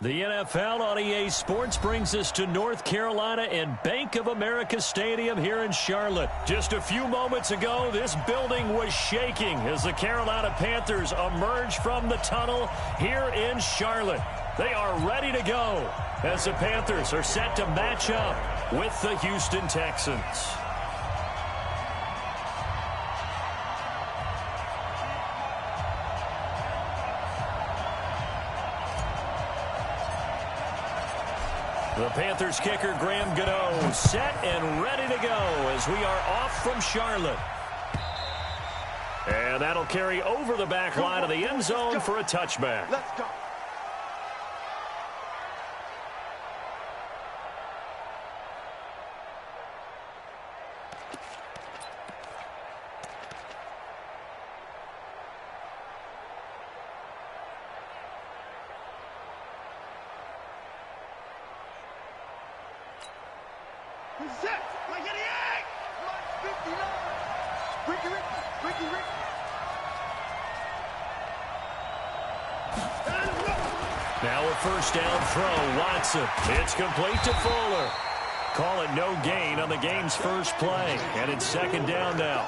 The NFL on EA Sports brings us to North Carolina and Bank of America Stadium here in Charlotte. Just a few moments ago, this building was shaking as the Carolina Panthers emerge from the tunnel here in Charlotte. They are ready to go as the Panthers are set to match up with the Houston Texans. The Panthers kicker, Graham Gano, set and ready to go as we are off from Charlotte. And that'll carry over the back line of the end zone for a touchback. Let's go. Set. Like 88. Like 59. Ricky. Now a first down throw. Watson. It's complete to Fuller. Call it no gain on the game's first play. And it's second down now.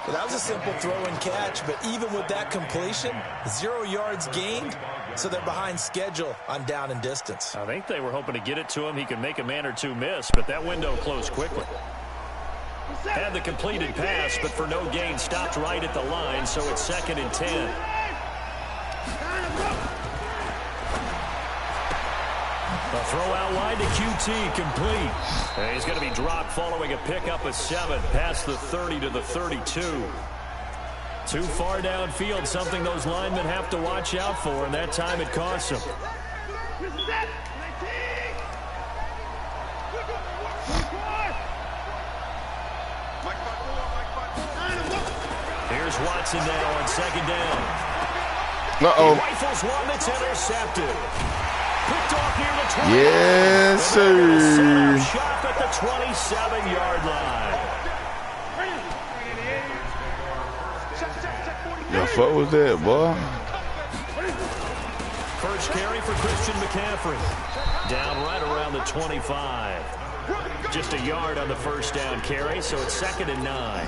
Well, that was a simple throw and catch, but even with that completion, 0 yards gained, so they're behind schedule on down and distance. I think they were hoping to get it to him. He could make a man or two miss, but that window closed quickly. Had the completed pass, but for no gain, stopped right at the line, so it's second and 10. A throw out wide to QT, complete. And he's going to be dropped following a pickup of 7 past the 30 to the 32. Too far downfield, something those linemen have to watch out for, and that time it costs them. Here's Watson now on second down. Uh-oh. He rifles one that's intercepted. Picked off near the 20. Yes, sir. Shot at the 27-yard line. The fuck was that, boy? First carry for Christian McCaffrey. Down right around the 25. Just a yard on the first down carry, so it's second and 9.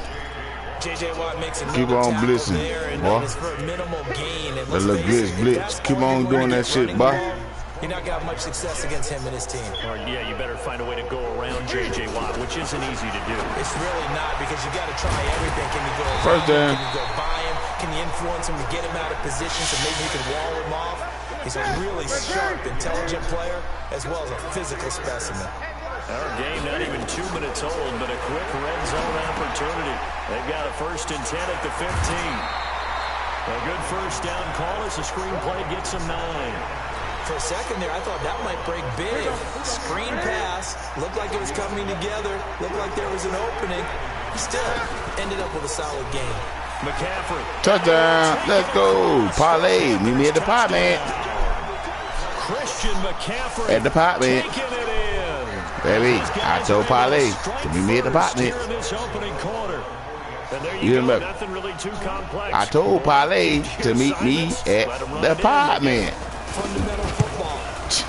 J.J. Watt makes another Keep on tackle blitzing, there, and boy. that is for a minimal gain. And That little blitz. Keep on doing that shit, boy. You're not going to have much success against him and his team. Or, yeah, you better find a way to go around J.J. Watt, which isn't easy to do. It's really not, because you got to try everything. Can you go around First down. him? Can you go by him? Can you influence him to get him out of position so maybe you can wall him off? He's a really sharp, intelligent player, as well as a physical specimen. Our game not even 2 minutes old, but a quick red zone opportunity. They've got a first and 10 at the 15. A good first down call as the screenplay gets them 9. For a second there, I thought that might break big. Screen pass, looked like it was coming together, looked like there was an opening. Still, ended up with a solid game. McCaffrey. Touchdown. Let's go. Parlay. Meet me at the pot, man. Christian McCaffrey. At the pot, man. Taking it in. Baby, I told Parlay to meet me at the pot, man. You remember? Nothing really too complex. I told Parlay to meet me at the pot, man. Fundamental football.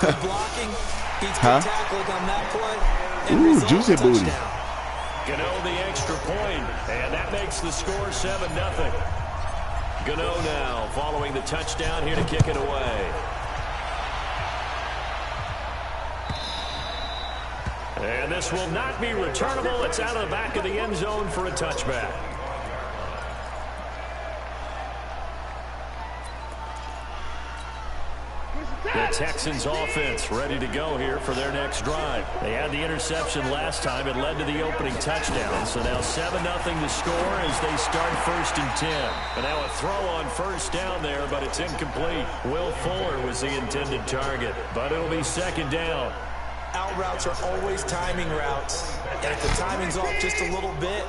Good blocking, beats good tackling on that play. Ooh, juicy booty. Gano the extra point, and that makes the score 7-0. Gano now following the touchdown here to kick it away. And this will not be returnable. It's out of the back of the end zone for a touchback. The Texans offense ready to go here for their next drive. They had the interception last time. It led to the opening touchdown. So now 7-0 to score as they start first and 10. And now a throw on first down there, but it's incomplete. Will Fuller was the intended target, but it'll be second down. Out routes are always timing routes. And if the timing's off just a little bit,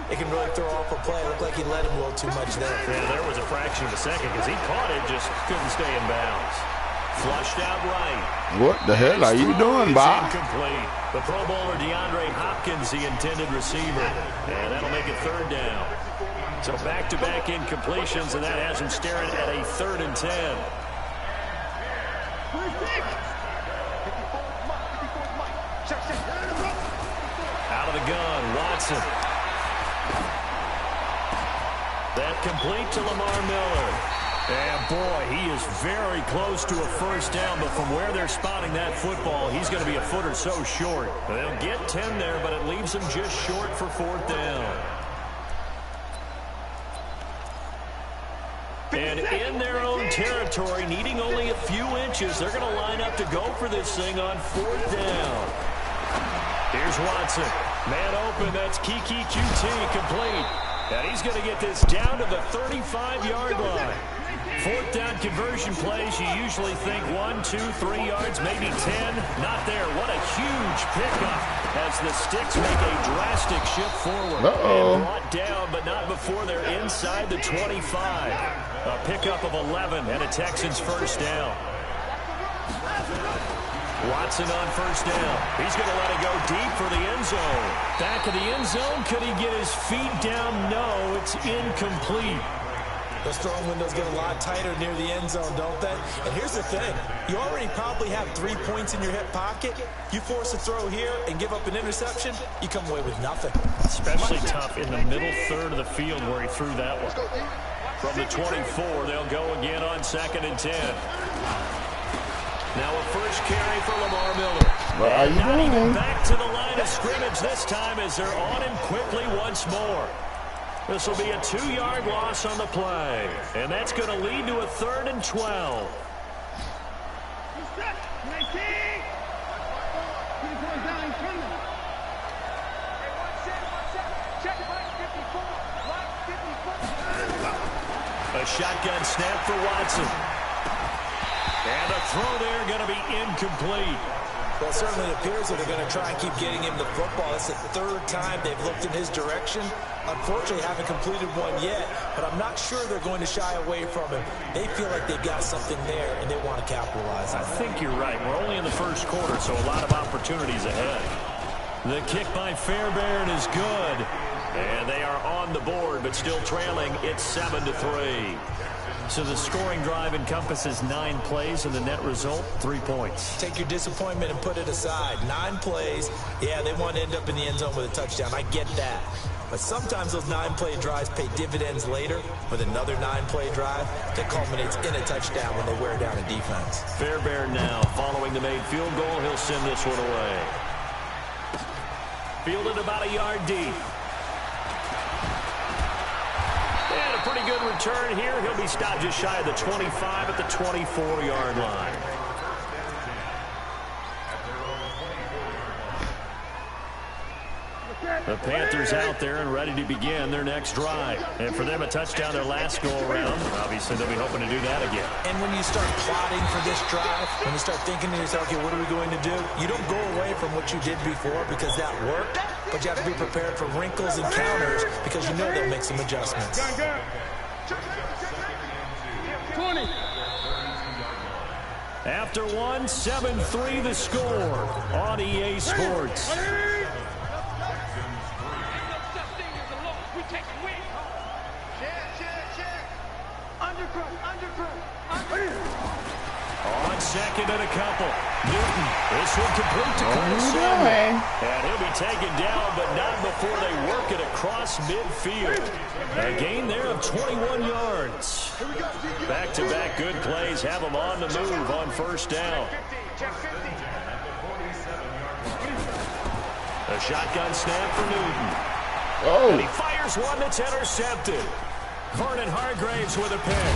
it can really throw off a play. It looked like he let him a little too much there. Yeah, there was a fraction of a second because he caught it, just couldn't stay in bounds. Flushed out right. What the hell are you doing, Bob? Incomplete. The Pro Bowler DeAndre Hopkins, the intended receiver. And that'll make it third down. So back-to-back incompletions, and that has him staring at a 3rd and 10. the gun. Watson. That complete to Lamar Miller. And, boy, he is very close to a first down, but from where they're spotting that football, he's going to be a foot or so short. They'll get 10 there, but it leaves them just short for fourth down. And in their own territory, needing only a few inches, they're going to line up to go for this thing on fourth down. Here's Watson. Man open, that's Kiki QT, complete. And he's going to get this down to the 35-yard line. Fourth down conversion plays, you usually think 1, 2, 3 yards, maybe 10. Not there. What a huge pickup as the Sticks make a drastic shift forward. And brought down, but not before they're inside the 25. A pickup of 11 and a Texans first down. Watson on first down. He's going to let it go deep for the end zone. Back of the end zone. Could he get his feet down? No, it's incomplete. Those throwing windows get a lot tighter near the end zone, don't they? And here's the thing. You already probably have 3 points in your hip pocket. You force a throw here and give up an interception, you come away with nothing. Especially tough in the middle third of the field where he threw that one. From the 24, they'll go again on 2nd and 10. Now a first carry for Lamar Miller. And not even back to the line of scrimmage this time as they're on him quickly once more. This will be a 2-yard loss on the play. And that's going to lead to a 3rd and 12. A shotgun snap for Watson. And a throw there going to be incomplete. Well, it certainly appears that they're going to try and keep getting him the football. It's the 3rd time they've looked in his direction. Unfortunately, haven't completed one yet, but I'm not sure they're going to shy away from him. They feel like they've got something there, and they want to capitalize on it. I think you're right. We're only in the first quarter, so a lot of opportunities ahead. The kick by Fairbairn is good. And they are on the board, but still trailing. It's 7-3. So the scoring drive encompasses 9 plays, and the net result, 3 points. Take your disappointment and put it aside. 9 plays. Yeah, they want to end up in the end zone with a touchdown. I get that. But sometimes those 9-play drives pay dividends later with another 9-play drive that culminates in a touchdown when they wear down a defense. Fairbairn now following the made field goal. He'll send this one away. Fielded about a yard deep. And a pretty good return here. He'll be stopped just shy of the 25 at the 24-yard line. The Panthers out there and ready to begin their next drive. And for them, a touchdown their last go-around. Obviously, they'll be hoping to do that again. And when you start plotting for this drive, when you start thinking to yourself, okay, what are we going to do? You don't go away from what you did before because that worked, but you have to be prepared for wrinkles and counters because you know they'll make some adjustments. 20. After one, 7-3 the score on EA Sports. On second and a couple. Newton, this one complete to Curtis Samuel. And he'll be taken down, but not before they work it across midfield. A gain there of 21 yards. Back-to-back good plays have them on the move on first down. A shotgun snap for Newton. And he fires one that's intercepted. Vernon Hargraves with a pick.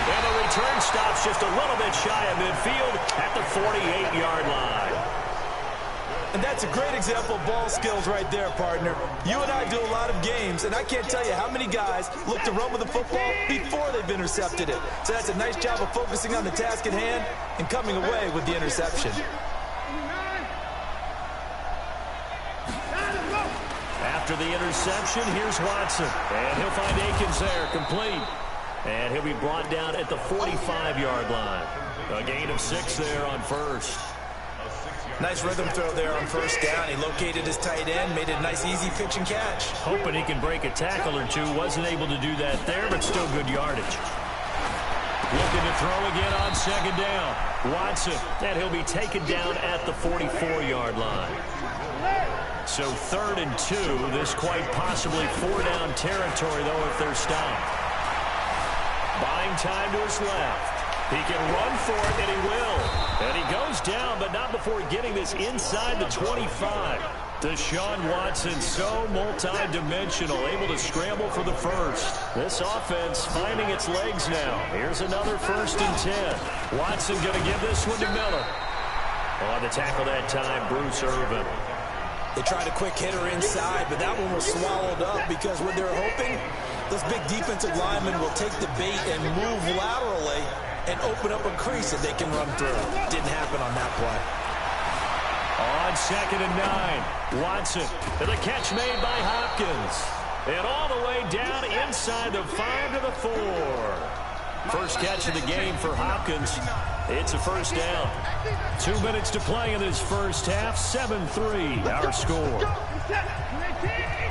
And the return stops just a little bit shy of midfield at the 48-yard line. And that's a great example of ball skills right there, partner. You and I do a lot of games, and I can't tell you how many guys look to run with the football before they've intercepted it. So that's a nice job of focusing on the task at hand and coming away with the interception. After the interception, here's Watson. And he'll find Akins there, complete. And he'll be brought down at the 45-yard line. A gain of 6 there on first. Nice rhythm throw there on first down. He located his tight end, made it a nice, easy pitch and catch. Hoping he can break a tackle or two. Wasn't able to do that there, but still good yardage. Looking to throw again on second down. Watson, and he'll be taken down at the 44-yard line. So 3rd and 2. This quite possibly 4-down territory, though, if they're stopped. Buying time to his left. He can run for it, and he will. And he goes down, but not before getting this inside the 25. Deshaun Watson, so multi-dimensional, able to scramble for the first. This offense finding its legs now. Here's another 1st and 10. Watson going to give this one to Miller. On the tackle that time, Bruce Irvin. They tried a quick hitter inside, but that one was swallowed up because what they're hoping, those big defensive linemen will take the bait and move laterally and open up a crease that they can run through. Didn't happen on that play. On 2nd and 9, Watson, and the catch made by Hopkins. And all the way down inside the 5 to the 4. First catch of the game for Hopkins. It's a 1st down. 2 minutes to play in this first half. 7-3, our score.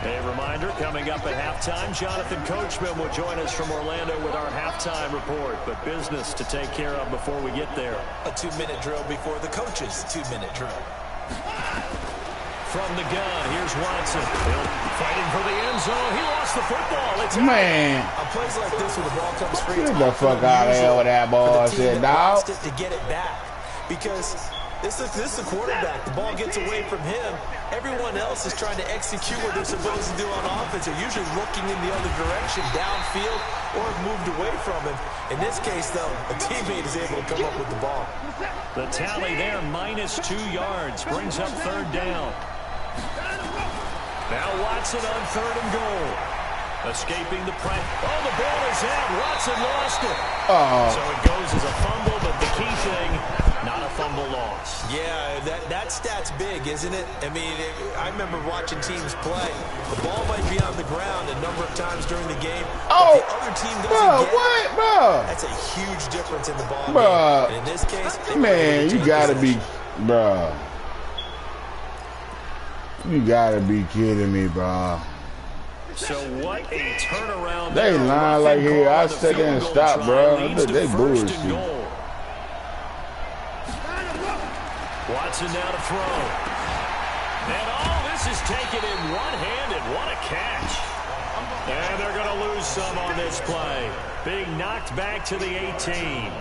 A reminder, coming up at halftime, Jonathan Coachman will join us from Orlando with our halftime report. But business to take care of before we get there. A 2-minute drill before the coach's 2-minute drill. From the gun, here's Watson. Fighting for the end zone. He lost the football. It's Man. On plays like this where the ball comes free, Get the fuck out of here with that bullshit, dog. To get it back. Because this is the quarterback. The ball gets away from him. Everyone else is trying to execute what they're supposed to do on offense. They're usually looking in the other direction, downfield, or have moved away from him. In this case, though, a teammate is able to come up with the ball. The tally there, -2 yards, brings up 3rd down. Now Watson on 3rd and goal. Escaping the press. Oh, the ball is out. Watson lost it. So it goes as a fumble, but the key thing, not a fumble loss. Yeah, that stat's big, isn't it? I mean, I remember watching teams play. The ball might be on the ground a number of times during the game. Oh, the other team doesn't get what, bro? That's a huge difference in the ball Bro. game. And in this case, Man, you gotta be, bro. You gotta be kidding me, bro. So what a turnaround. They line like here. I sit there and stop, bro. They bullshit. Watson now to throw. And this is taken in one-handed. What a catch. And they're going to lose some on this play. Being knocked back to the 18.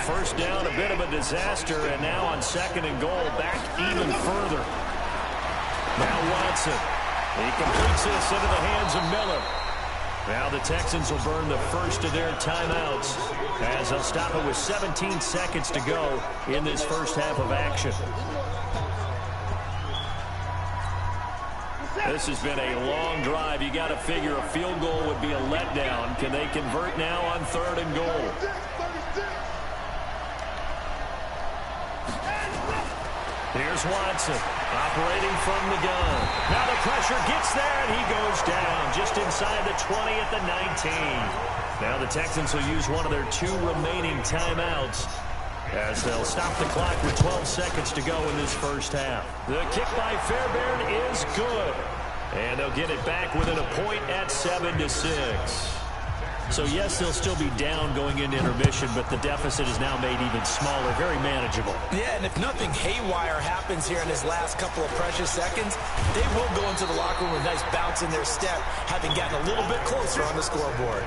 1st down, a bit of a disaster, and now on 2nd and goal, back even further. Now Watson. He completes this into the hands of Miller. Now the Texans will burn the first of their timeouts as they'll stop it with 17 seconds to go in this first half of action. This has been a long drive. You got to figure a field goal would be a letdown. Can they convert now on 3rd and goal? Here's Watson operating from the gun. Now the pressure gets there, and he goes down just inside the 20 at the 19. Now the Texans will use one of their 2 remaining timeouts as they'll stop the clock with 12 seconds to go in this first half. The kick by Fairbairn is good, and they'll get it back within a point at 7-6. So, yes, they'll still be down going into intermission, but the deficit is now made even smaller, very manageable. Yeah, and if nothing haywire happens here in his last couple of precious seconds, they will go into the locker room with a nice bounce in their step, having gotten a little bit closer on the scoreboard.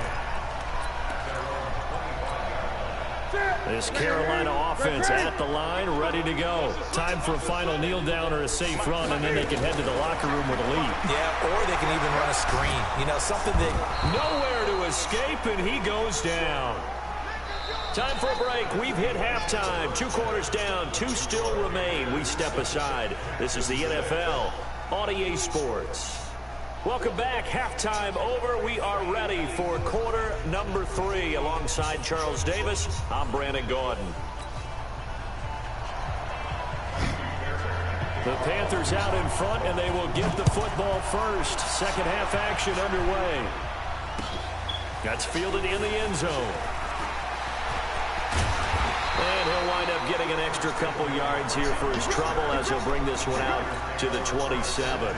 This Carolina offense at the line, ready to go. Time for a final kneel down or a safe run, and then they can head to the locker room with a lead. Yeah, or they can even run a screen. You know, something that... Nowhere to escape, and he goes down. Time for a break. We've hit halftime. 2 quarters down, 2 still remain. We step aside. This is the NFL on EA Sports. Welcome back. Halftime over. We are ready for quarter number 3. Alongside Charles Davis, I'm Brandon Gordon. The Panthers out in front, and they will get the football first. Second half action underway. That's fielded in the end zone. And he'll wind up getting an extra couple yards here for his trouble as he'll bring this one out to the 27.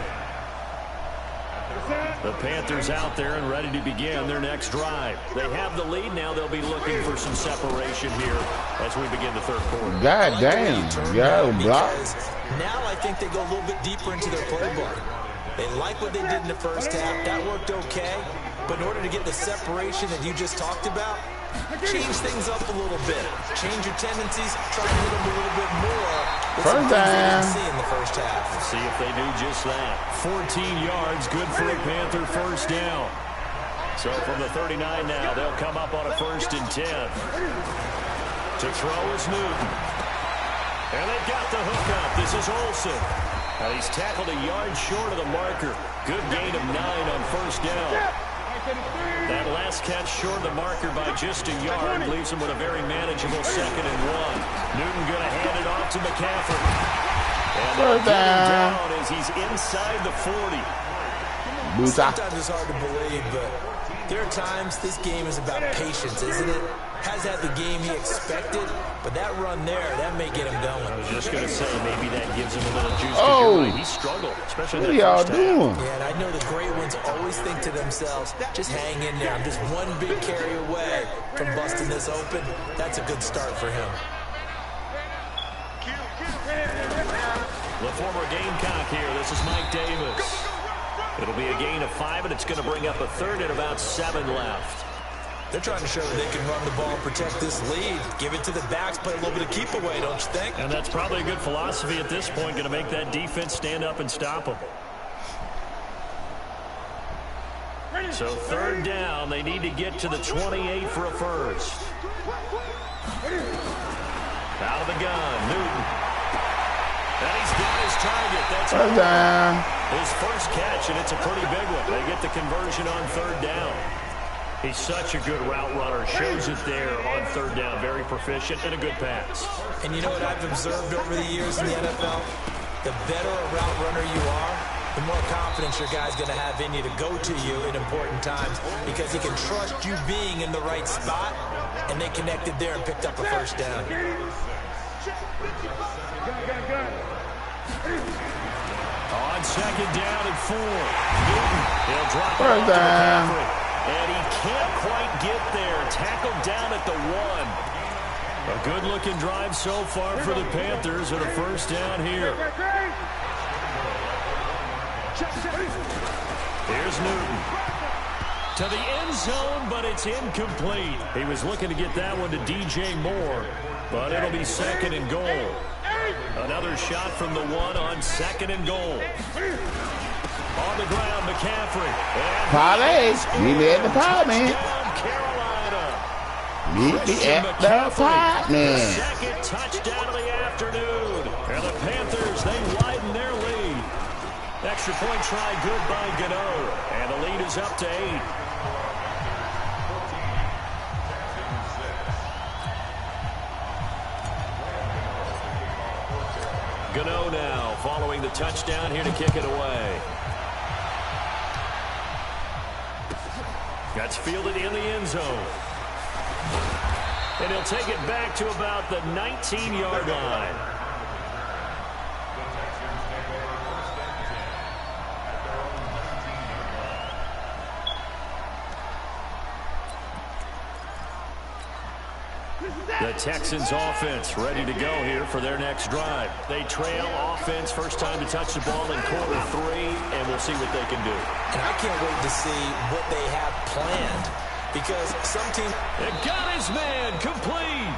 The Panthers out there and ready to begin their next drive. They have the lead. Now they'll be looking for some separation here as we begin the third quarter. God damn. Yeah, block. Now I think they go a little bit deeper into their playbook. They like what they did in the first half. That worked okay. But in order to get the separation that you just talked about, change things up a little bit. Change your tendencies. Try to hit them a little bit more. First down. See in the first half. We'll see if they do just that. 14 yards, good for a Panther first down. So from the 39 now, they'll come up on a 1st and 10. To throw is Newton. And they've got the hook up. This is Olsen. And he's tackled a yard short of the marker. Good gain of 9 on first down. That last catch short of the marker by just a yard leaves him with a very manageable 2nd and 1. Newton going to hand it off to McCaffrey. And they'll get him down as he's inside the 40. Sometimes it's hard to believe, but there are times this game is about patience, isn't it? Has had the game he expected, but that run there, that may get him going. I was just going to say, maybe that gives him a little juice. Oh, right. He struggled, especially what that y'all first doing? half. Yeah, and I know the great ones always think to themselves, just hang in there. I'm just one big carry away from busting this open. That's a good start for him. The former Gamecock here. This is Mike Davis. It'll be a gain of 5, and it's going to bring up a 3rd and about 7 left. They're trying to show that they can run the ball and protect this lead. Give it to the backs, play a little bit of keep away, don't you think? And that's probably a good philosophy at this point, going to make that defense stand up and stop them. So 3rd down, they need to get to the 28 for a first. Out of the gun, Newton. And he's got his target. That's his first catch, and it's a pretty big one. They get the conversion on 3rd down. He's such a good route runner. Shows it there on 3rd down. Very proficient and a good pass. And you know what I've observed over the years in the NFL? The better a route runner you are, the more confidence your guy's going to have in you to go to you in important times because he can trust you being in the right spot, and they connected there and picked up a first down. On 2nd down and 4. Newton, he'll drop it First down. and he can't quite get there. Tackled down at the 1. A good-looking drive so far for the Panthers and a first down here. Here's Newton. To the end zone, but it's incomplete. He was looking to get that one to DJ Moore, but it'll be 2nd and goal. Another shot from the 1 on 2nd and goal. On the ground, McCaffrey. Parlay. Meet me at the pot, man. Carolina. Meet me at the pot, man. 2nd touchdown of the afternoon. And the Panthers, they widen their lead. Extra point try good by Gano. And the lead is up to 8. Gano now following the touchdown here to kick it away. That's fielded in the end zone. And he'll take it back to about the 19-yard line. The Texans offense ready to go here for their next drive. They trail offense, first time to touch the ball in quarter 3, and we'll see what they can do. And I can't wait to see what they have planned because some team... It got his man complete.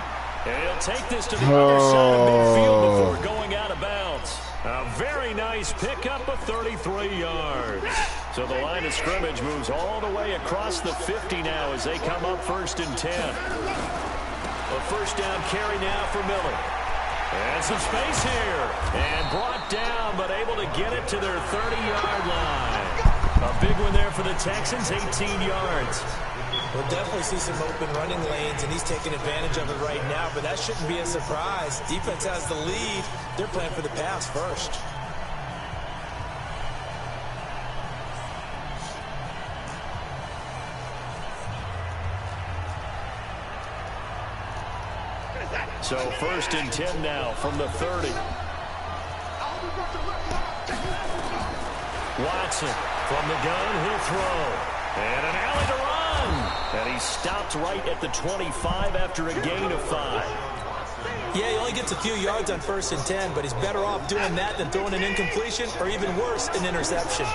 And he'll take this to the other side of midfield before going out of bounds. A very nice pickup of 33 yards. So the line of scrimmage moves all the way across the 50 now as they come up 1st and 10. A first down carry now for Miller. And some space here. And brought down, but able to get it to their 30-yard line. A big one there for the Texans, 18 yards. We'll definitely see some open running lanes, and he's taking advantage of it right now, but that shouldn't be a surprise. Defense has the lead. They're playing for the pass first. So 1st and 10 now from the 30. Watson From the gun, he'll throw. And an alley to run. And he stopped right at the 25 after a gain of 5. Yeah, he only gets a few yards on 1st and 10, but he's better off doing that than throwing an incompletion or even worse, an interception.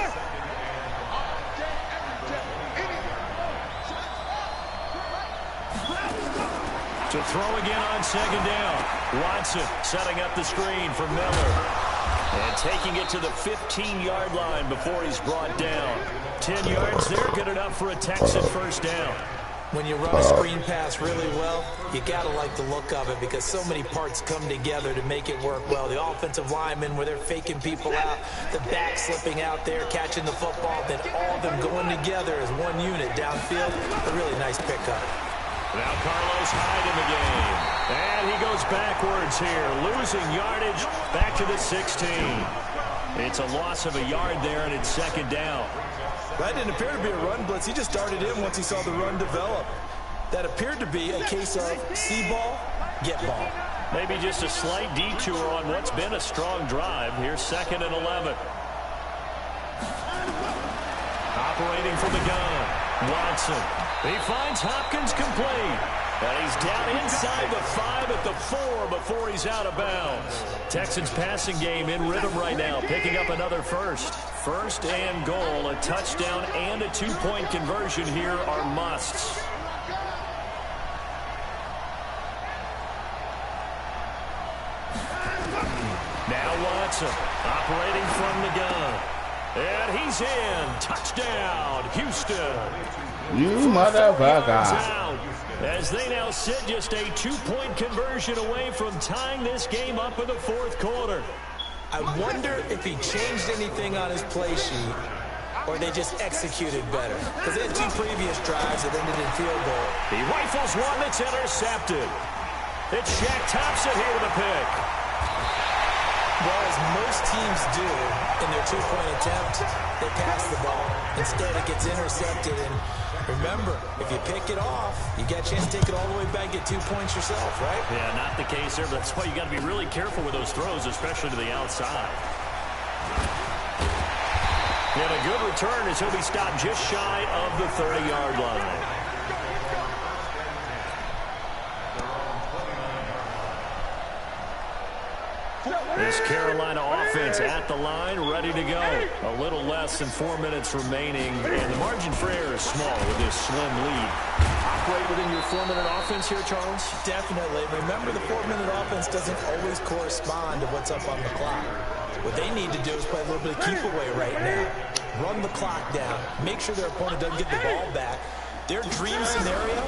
To throw again on 2nd down. Watson setting up the screen for Miller. And taking it to the 15-yard line before he's brought down. 10 yards there, good enough for a Texan 1st down. When you run a screen pass really well, you got to like the look of it because so many parts come together to make it work well. The offensive linemen, where they're faking people out, the back slipping out there, catching the football, then all of them going together as one unit downfield. A really nice pickup. Now Carlos Hyde in the game. And he goes backwards here, losing yardage back to the 16. It's a loss of a yard there, and it's 2nd down. That didn't appear to be a run blitz. He just started in once he saw the run develop. That appeared to be a case of see ball, get ball. Maybe just a slight detour on what's been a strong drive. Here's 2nd and 11. Operating from the gun, Watson. He finds Hopkins complete. And he's down inside the 5 at the 4 before he's out of bounds. Texans passing game in rhythm right now, picking up another first. 1st and goal, a touchdown and a 2-point conversion here are musts. Now Watson operating from the gun. And he's in. Touchdown, Houston. You motherfucker. As they now sit just a 2-point conversion away from tying this game up in the 4th quarter. I wonder if he changed anything on his play sheet or they just executed better. Because they had 2 previous drives that ended in field goal. He rifles one that's intercepted. It's Shaq Thompson here with a pick. Well, as most teams do in their 2-point attempt, they pass the ball. Instead, it gets intercepted. And remember, if you pick it off, you get a chance to take it all the way back, get 2 points yourself, right? Yeah, not the case there, but that's why you got to be really careful with those throws, especially to the outside. And a good return as he'll be stopped just shy of the 30-yard line. This Carolina offense at the line, ready to go. A little less than 4 minutes remaining, and the margin for error is small with this slim lead. Operate within your 4-minute offense here, Charles? Definitely. Remember, the 4-minute offense doesn't always correspond to what's up on the clock. What they need to do is play a little bit of keep away right now. Run the clock down. Make sure their opponent doesn't get the ball back. Their dream scenario,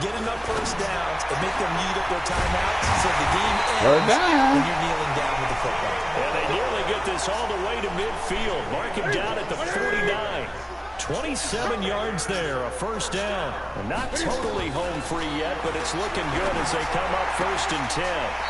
get enough 1st downs and make them eat up their timeouts so the game ends when you're kneeling down with the football. And they nearly get this all the way to midfield. Mark him down at the 49. 27 yards there, a 1st down. Not totally home free yet, but it's looking good as they come up 1st and 10.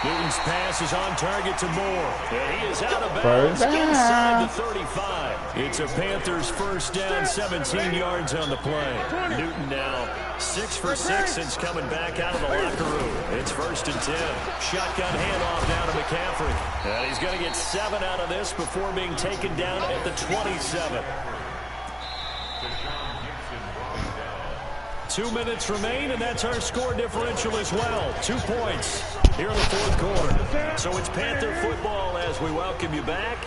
Newton's pass is on target to Moore. And he is out of bounds inside the 35. It's a Panthers 1st down, 17 yards on the play. Newton now 6 for 6 since coming back out of the locker room. It's 1st and 10. Shotgun handoff down to McCaffrey. And he's going to get 7 out of this before being taken down at the 27. 2 minutes remain, and that's our score differential as well. 2 points here in the 4th quarter. So it's Panther football as we welcome you back.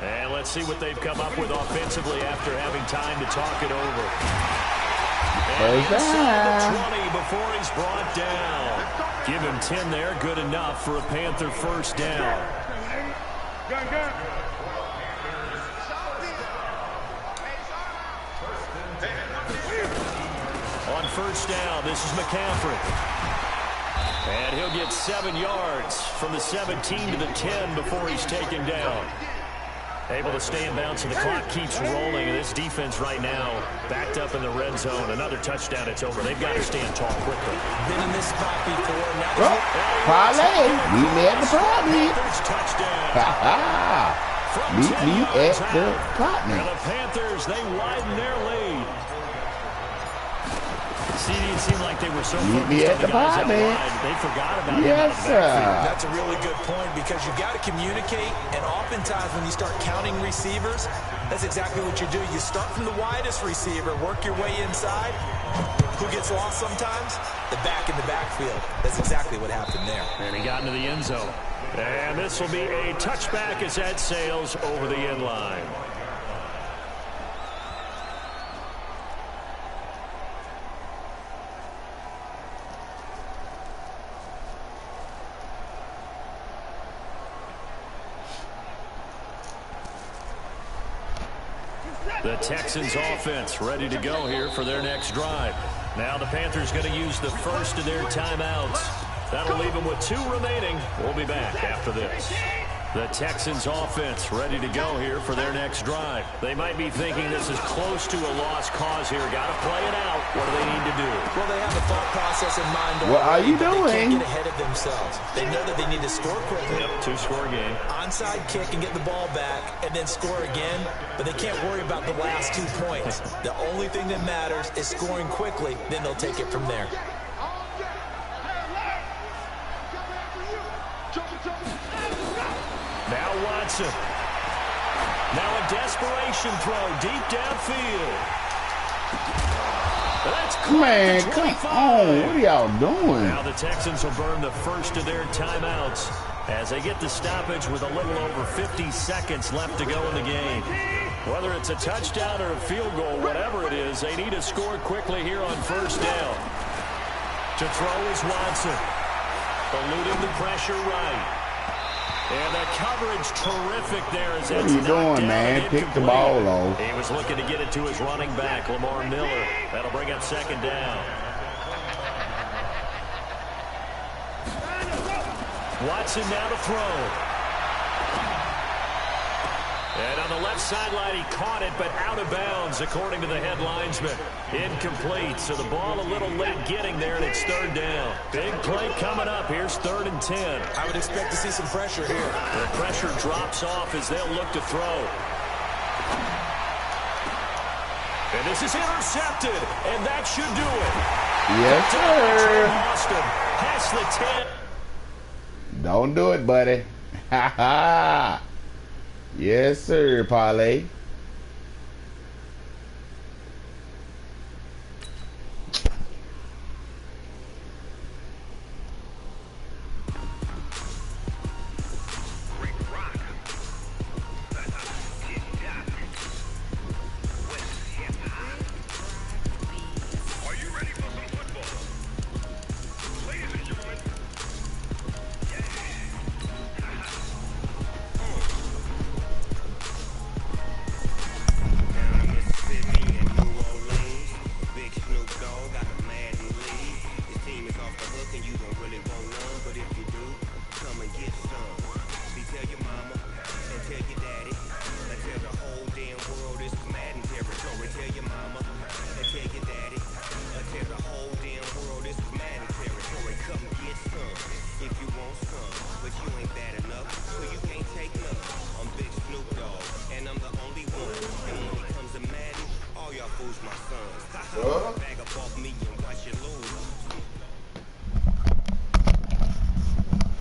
And let's see what they've come up with offensively after having time to talk it over. And inside the 20 before he's brought down. Give him 10 there, good enough for a Panther 1st down. On 1st down, this is McCaffrey. And he'll get 7 yards from the 17 to the 10 before he's taken down. Able to stay in bounds, and the clock keeps rolling. And this defense right now backed up in the red zone. Another touchdown, it's over. They've got to stand tall quickly. Been in this spot before. Well, parlay. Meet me at the parlay. Meet me at the parlay. And the Panthers, they widen their lead. It seemed like they were so Meet me at the pot, man. They forgot about yes, sir. That's a really good point because you got to communicate, and oftentimes when you start counting receivers, that's exactly what you do. You start from the widest receiver, work your way inside. Who gets lost sometimes? The back in the backfield. That's exactly what happened there. And he got into the end zone. And this will be a touchback as that sails over the end line. The Texans offense ready to go here for their next drive. Now the Panthers going to use the first of their timeouts. That'll leave them with 2 remaining. We'll be back after this. The Texans offense ready to go here for their next drive. They might be thinking this is close to a lost cause here. Got to play it out. What do they need to do? Well, they have a thought process in mind. What are you doing? They can't doing? get ahead of themselves. They know that they need to score quickly. Yep, 2-score game. Onside kick and get the ball back and then score again. But they can't worry about the last 2 points. The only thing that matters is scoring quickly. Then they'll take it from there. Now Watson. Now a desperation throw deep downfield. That's Man, come on. What are y'all doing? Now the Texans will burn the first of their timeouts as they get the stoppage with a little over 50 seconds left to go in the game. Whether it's a touchdown or a field goal, whatever it is, they need to score quickly here on first down. To throw is Watson. Eluding the pressure right. And the coverage terrific there. As what are you doing, man? Pick the ball off. He was looking to get it to his running back, Lamar Miller. That'll bring up second down. Watson now to throw. And on the left sideline, he caught it, but out of bounds, according to the head linesman. Incomplete, so the ball a little late getting there, and it's third down. Big play coming up. Here's 3rd and 10. I would expect to see some pressure here. The pressure drops off as they'll look to throw. And this is intercepted, and that should do it. Yes, sir. Austin past the 10. Don't do it, buddy. Ha ha. Yes, sir, Parlay.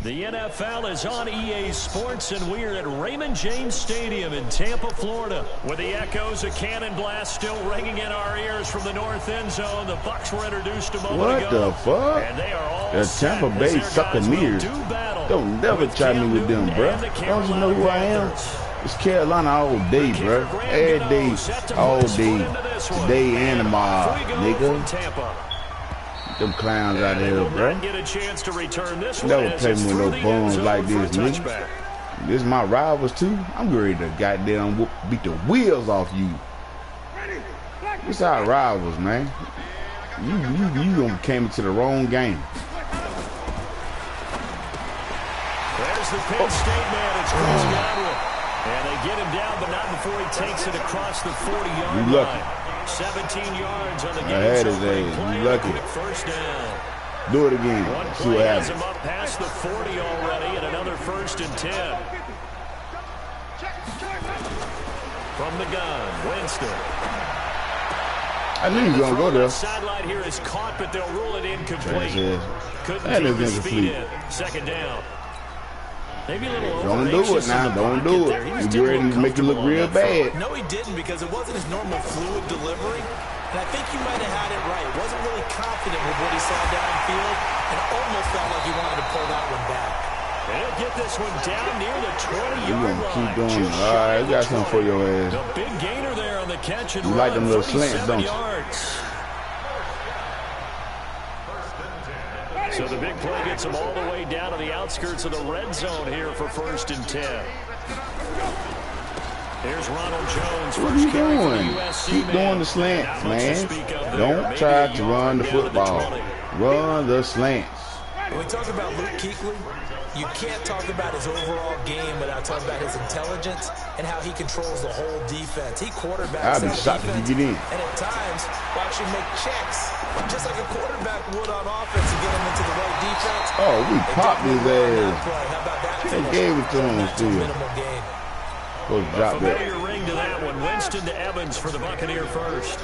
The NFL is on EA Sports, and we're at Raymond James Stadium in Tampa, Florida, with the echoes of cannon blast still ringing in our ears from the north end zone. The Bucs were introduced a moment ago. What the fuck? And they are all the Tampa Bay Buccaneers. Don't never try me with them, bro. Don't you know who I am? It's Carolina all day, bro. Every day, all day, today and tomorrow, nigga. Them clowns out here, bro. Never play me with no bums like this, nigga. This is my rivals too. I'm ready to goddamn beat the wheels off you. This our rivals, man. You came into the wrong game. There's the Penn State man. It's Chris Godwin. And they get him down, but not before he takes it across the 40-yard line. 17 yards on the game. I had his ass. You lucky. First down. Do it again. See what happens. Him up past the 40 already, and another 1st and 10. From the gun, Winston. I knew you were gonna go there. Sideline here is caught, but they'll rule it incomplete. Couldn't That keep is his feet incomplete. in. Second down. Maybe a little Don't do it now. Don't do it. You're ready to make it look real bad. No, he didn't, because it wasn't his normal fluid delivery. And I think you might have had it right. Wasn't really confident with what he saw downfield and almost felt like he wanted to pull that one back. And he'll get this one down near the 20-yard line. Keep going. All right, I got something for your ass. The big gainer there on the catch and you like them little slants, don't you? So the big play gets him all the way down to the outskirts of the red zone here for 1st and 10. Here's Ronald Jones. What are you doing? Keep doing the slants, man. Don't try to run the football. Run the slants. When we talk about Luke Kuechly, you can't talk about his overall game without talking about his intelligence and how he controls the whole defense. He quarterbacks I'd be shocked if you get in. And at times, will actually make checks, just like a quarterback would on offense, to get him into the right defense. Oh, we popped his ass. How about that? They gave it to him still. Minimal gain. Go drop that. Familiar ring to that one. Winston to Evans for the Buccaneer first.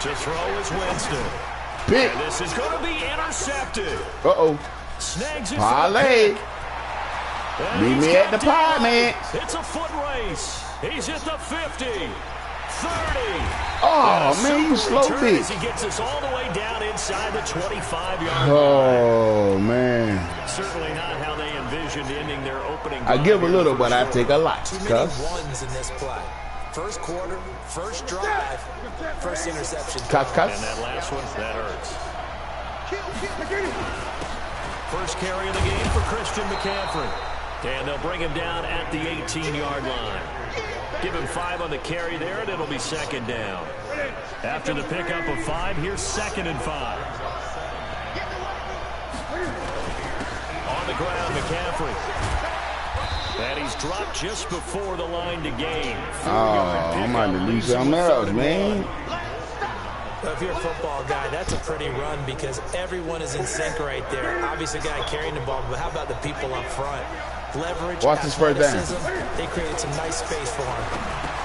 To throw is Winston. Pick. And this is going to be intercepted. Uh-oh. Snags it. Parlay. Meet me at the pie, man. It's a foot race. He's at the 50. 30. Oh, man, you slow bitch. He gets us all the way down inside the 25-yard line. Oh, man. Certainly not how they envisioned ending their opening. I give a little, but I take a lot. Too many ones in this play. First quarter, first drive, first interception. Cuss. And that last one, that hurts. First carry of the game for Christian McCaffrey. And they'll bring him down at the 18-yard line. Give him 5 on the carry there, and it'll be second down. After the pickup of 5, here's 2nd and 5. On the ground, McCaffrey. And he's dropped just before the line to gain. Oh, I'm about to do something else, man. Well, if you're a football guy, that's a pretty run because everyone is in sync right there. Obviously, a guy carrying the ball, but how about the people up front? Leverage, watch this first down. They created some nice space for him.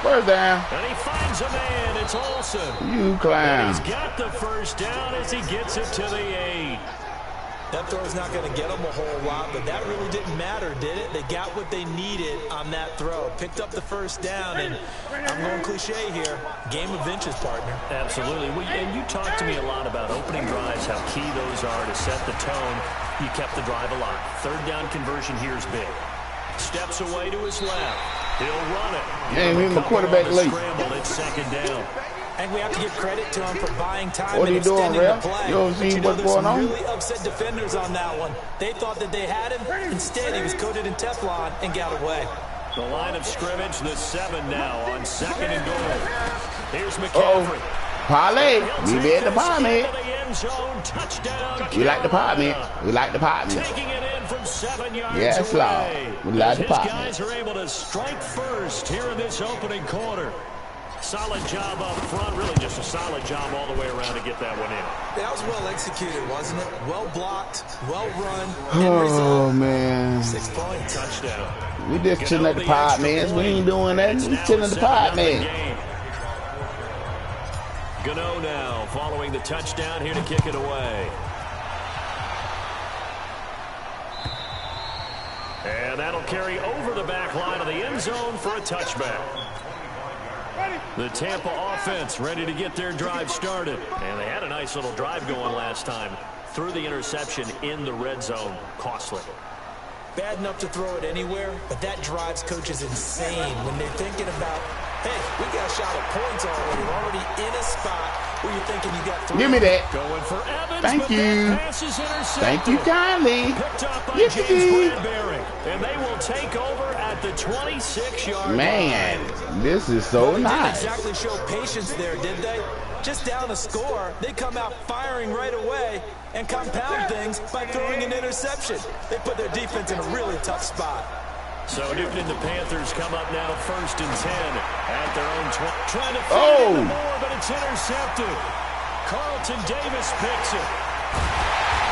First down. And he finds a man. It's Olsen. You clown. And he's got the first down as he gets it to the 8. That throw is not going to get them a whole lot, but that really didn't matter, did it? They got what they needed on that throw. Picked up the first down, and I'm going cliche here. Game of inches, partner. Absolutely. And you talked to me a lot about opening drives, how key those are to set the tone. You kept the drive alive. 3rd down conversion here is big. Steps away to his left. He'll run it. Yeah, he's my quarterback late. Scramble, it's 2nd down. And we have to give credit to him for buying time what and extending the play. You don't see what's going on? Really upset defenders on that one. They thought that they had him. Instead, he was coated in Teflon and got away. The line of scrimmage, the 7 now on 2nd and goal. Here's McCaffrey. Parlay. We made the pie, man. Touchdown. We like the pie, man. We like the pie, man. Taking it in from 7 yards yes, away. Lord. We like the pie, man. Guys are able to strike first here in this opening quarter. Solid job up front, really just a solid job all the way around to get that one in. That was well executed, wasn't it? Well blocked, well run. Oh, man. 6 points. Touchdown. We just chilling at the pod, man. We ain't doing that. We chilling at the pod, man. Gano now following the touchdown here to kick it away. And that'll carry over the back line of the end zone for a touchback. The Tampa offense ready to get their drive started. And they had a nice little drive going last time. Threw the interception in the red zone. Costly. Bad enough to throw it anywhere, but that drives coaches insane when they're thinking about, hey, we got a shot at points already. We're already in a spot where you're thinking you got 3. Give me that. Going for Evans, thank you. Thank you kindly. Picked up by James Bradbury. And they will take over at the 26-yard line. Man, this is so nice. Didn't exactly show patience there, did they? Just down a score, they come out firing right away and compound things by throwing an interception. They put their defense in a really tough spot. So Newton and the Panthers come up now 1st and 10 at their own 20. Trying to feed it more, but it's intercepted. Carlton Davis picks it.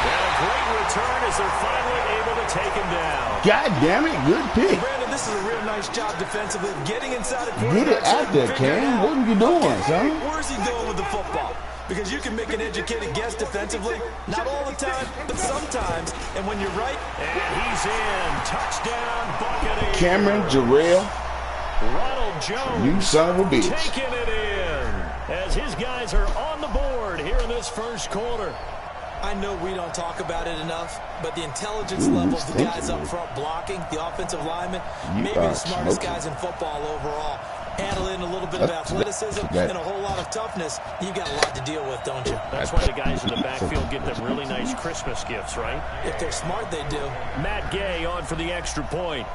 And a great return as they're finally able to take him down. God damn it, good pick. Brandon, this is a real nice job defensively of getting inside a quarterback. Get it out there, Cam. What are you doing, son? Where's he going with the football? Because you can make an educated guess defensively. Not all the time, but sometimes. And when you're right. And he's in. Touchdown, Buccaneers. Cameron Jarrell. Ronald Jones. You son of a bitch. Taking it in. As his guys are on the board here in this first quarter. I know we don't talk about it enough, but the intelligence level of the guys up front blocking, the offensive linemen, maybe the smartest guys in football overall. Add in a little bit of athleticism and a whole lot of toughness. You've got a lot to deal with, don't you? That's why the guys in the backfield get them really nice Christmas gifts, right? If they're smart, they do. Matt Gay on for the extra point.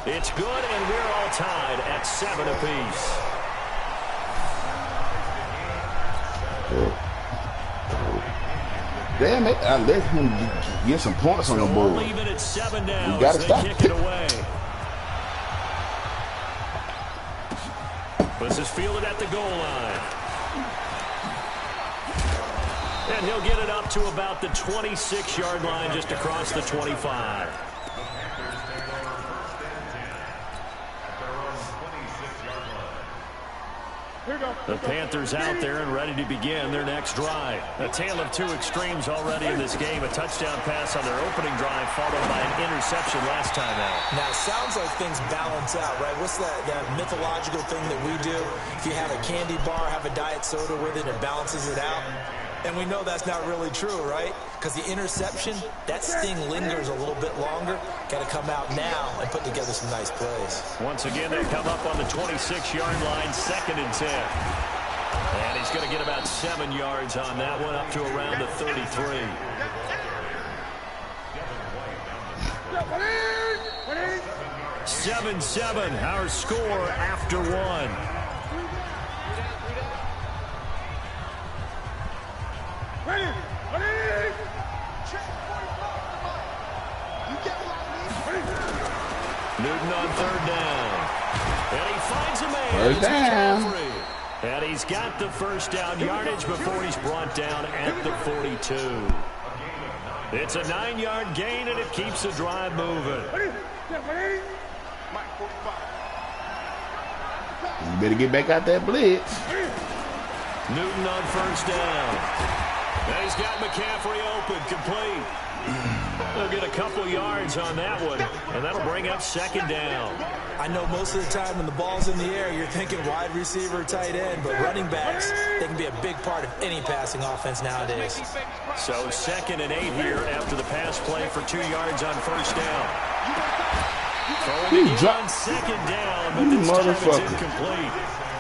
It's good, and we're all tied at 7 apiece. Damn it, I let him get some points on the board. Leave it at 7 now. You gotta stop. Kick it away. This is fielded at the goal line. And he'll get it up to about the 26-yard line, just across the 25. The Panthers out there and ready to begin their next drive. A tale of two extremes already in this game. A touchdown pass on their opening drive, followed by an interception last time out. Now, it sounds like things balance out, right? What's that mythological thing that we do? If you have a candy bar, have a diet soda with it, it balances it out. And we know that's not really true, right? Because the interception, that sting lingers a little bit longer. Got to come out now and put together some nice plays. Once again, they come up on the 26-yard line, 2nd and 10. And he's going to get about 7 yards on that one, up to around the 33. 7-7, our score after 1. Newton on 3rd down. And he finds a man. 3rd down. And he's got the first down yardage before he's brought down at the 42. It's a 9-yard gain, and it keeps the drive moving. You better get back out that blitz. Newton on 1st down. And he's got McCaffrey open, complete. They'll get a couple yards on that one, and that'll bring up 2nd down. I know most of the time when the ball's in the air, you're thinking wide receiver, tight end, but running backs, they can be a big part of any passing offense nowadays. So 2nd and 8 here after the pass play for 2 yards on 1st down. Throwing it on 2nd down, but this time it's incomplete.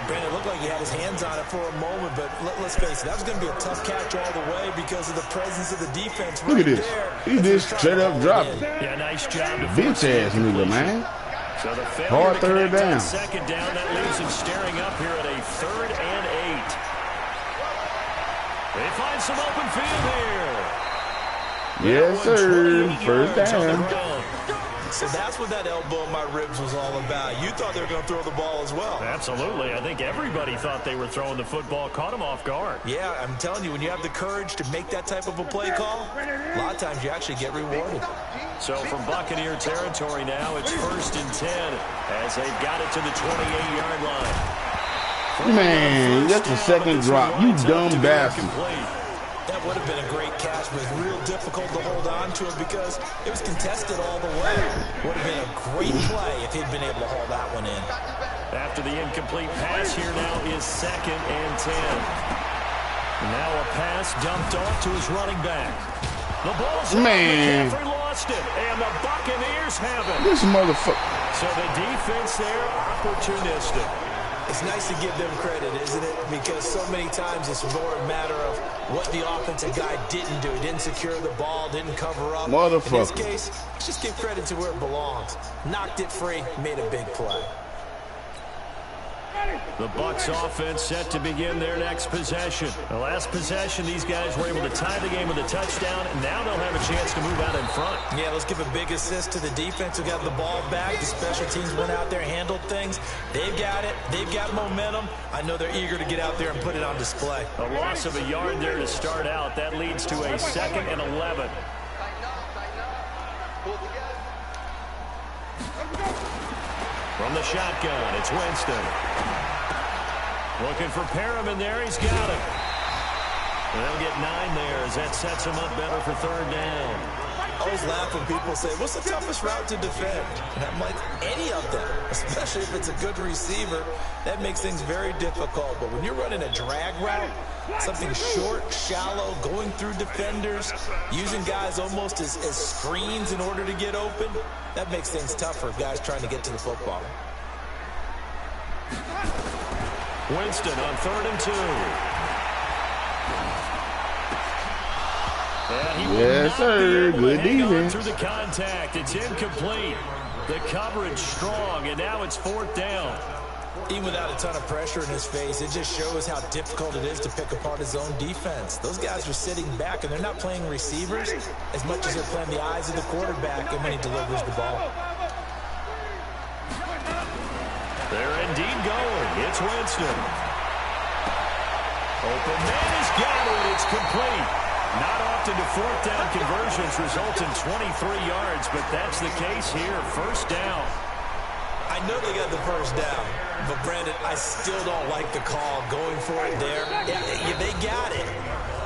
Brandon, it looked like he had his hands on it for a moment, but let's face it, that was going to be a tough catch all the way because of the presence of the defense right there. Look at this. He just straight up dropped it. Yeah, nice job. Bitch ass nigga, man. So the hard 3rd down. 2nd down, that leaves him staring up here at a 3rd and 8. They find some open field here. Yes, sir. 1st down. So that's what that elbow in my ribs was all about. You thought they were going to throw the ball as well. Absolutely. I think everybody thought they were throwing the football, caught him off guard. Yeah, I'm telling you, when you have the courage to make that type of a play call, a lot of times you actually get rewarded. So from Buccaneer territory now, it's 1st and 10 as they've got it to the 28-yard line. Man, that's the 2nd drop. You dumb bastard. That would have been a great catch, but it's real difficult to hold on to it because it was contested all the way. Would have been a great play if he'd been able to hold that one in. After the incomplete pass, here now is 2nd and 10. Now a pass dumped off to his running back. The ball's out. McCaffrey lost it, and the Buccaneers have it. This motherfucker. So the defense there, opportunistic. It's nice to give them credit, isn't it? Because so many times it's more a matter of what the offensive guy didn't do. He didn't secure the ball, didn't cover up. Motherfucker. In this case, just give credit to where it belongs. Knocked it free, made a big play. The Bucs offense set to begin their next possession. The last possession, these guys were able to tie the game with a touchdown, and now they'll have a chance to move out in front. Yeah, let's give a big assist to the defense who got the ball back. The special teams went out there, handled things. They've got it. They've got momentum. I know they're eager to get out there and put it on display. A loss of a yard there to start out. That leads to a 2nd and 11. From the shotgun, it's Winston. Looking for Perriman there. He's got it. And they'll get 9 there as that sets him up better for 3rd down. I always laugh when people say, what's the toughest route to defend? And I'm like, any of them, especially if it's a good receiver. That makes things very difficult. But when you're running a drag route, something short, shallow, going through defenders, using guys almost as screens in order to get open, that makes things tougher, guys trying to get to the football. Winston on 3rd and 2. Yes, sir. Good defense. Through the contact. It's incomplete. The coverage strong, and now it's 4th down. Even without a ton of pressure in his face, it just shows how difficult it is to pick apart his own defense. Those guys are sitting back, and they're not playing receivers as much as they're playing the eyes of the quarterback and when he delivers the ball. They're indeed going. It's Winston. Open man has got it. It's complete. Not often do 4th down conversions result in 23 yards, but that's the case here. 1st down. I know they got the 1st down, but Brandon, I still don't like the call going for it there. Yeah, they got it,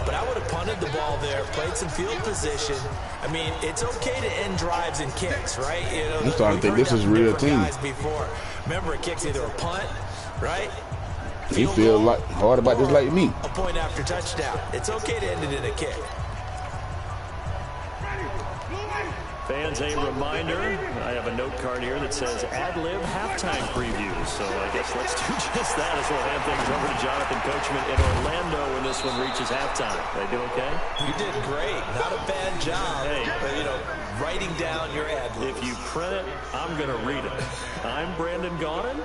but I would have punted the ball there, played some field position. I mean, it's okay to end drives and kicks, right? You know, I'm starting to think this is a real team. Before. Remember, a kick's either a punt, right? He feel like hard about this like me. A point after touchdown. It's okay to end it in a kick. Fans, a reminder, I have a note card here that says ad-lib halftime preview. So I guess let's do just that as we'll hand things over to Jonathan Coachman in Orlando when this one reaches halftime. They do okay? You did great. Not a bad job. Hey, but, you know, writing down your ad-lib. If you print it, I'm going to read it. I'm Brandon Gaudin.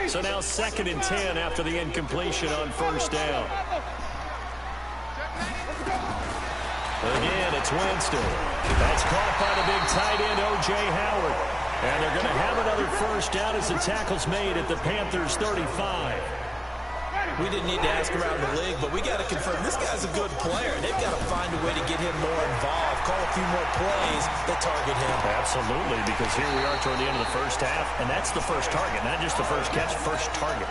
So now 2nd and 10 after the incompletion on 1st down. Again, it's Winston. That's caught by the big tight end, O.J. Howard. And they're going to have another 1st down as the tackle's made at the Panthers' 35. We didn't need to ask around the league, but we got to confirm this guy's a good player. They've got to find a way to get him more involved, call a few more plays that target him. Absolutely, because here we are toward the end of the 1st half, and that's the first target, not just the first catch, first target.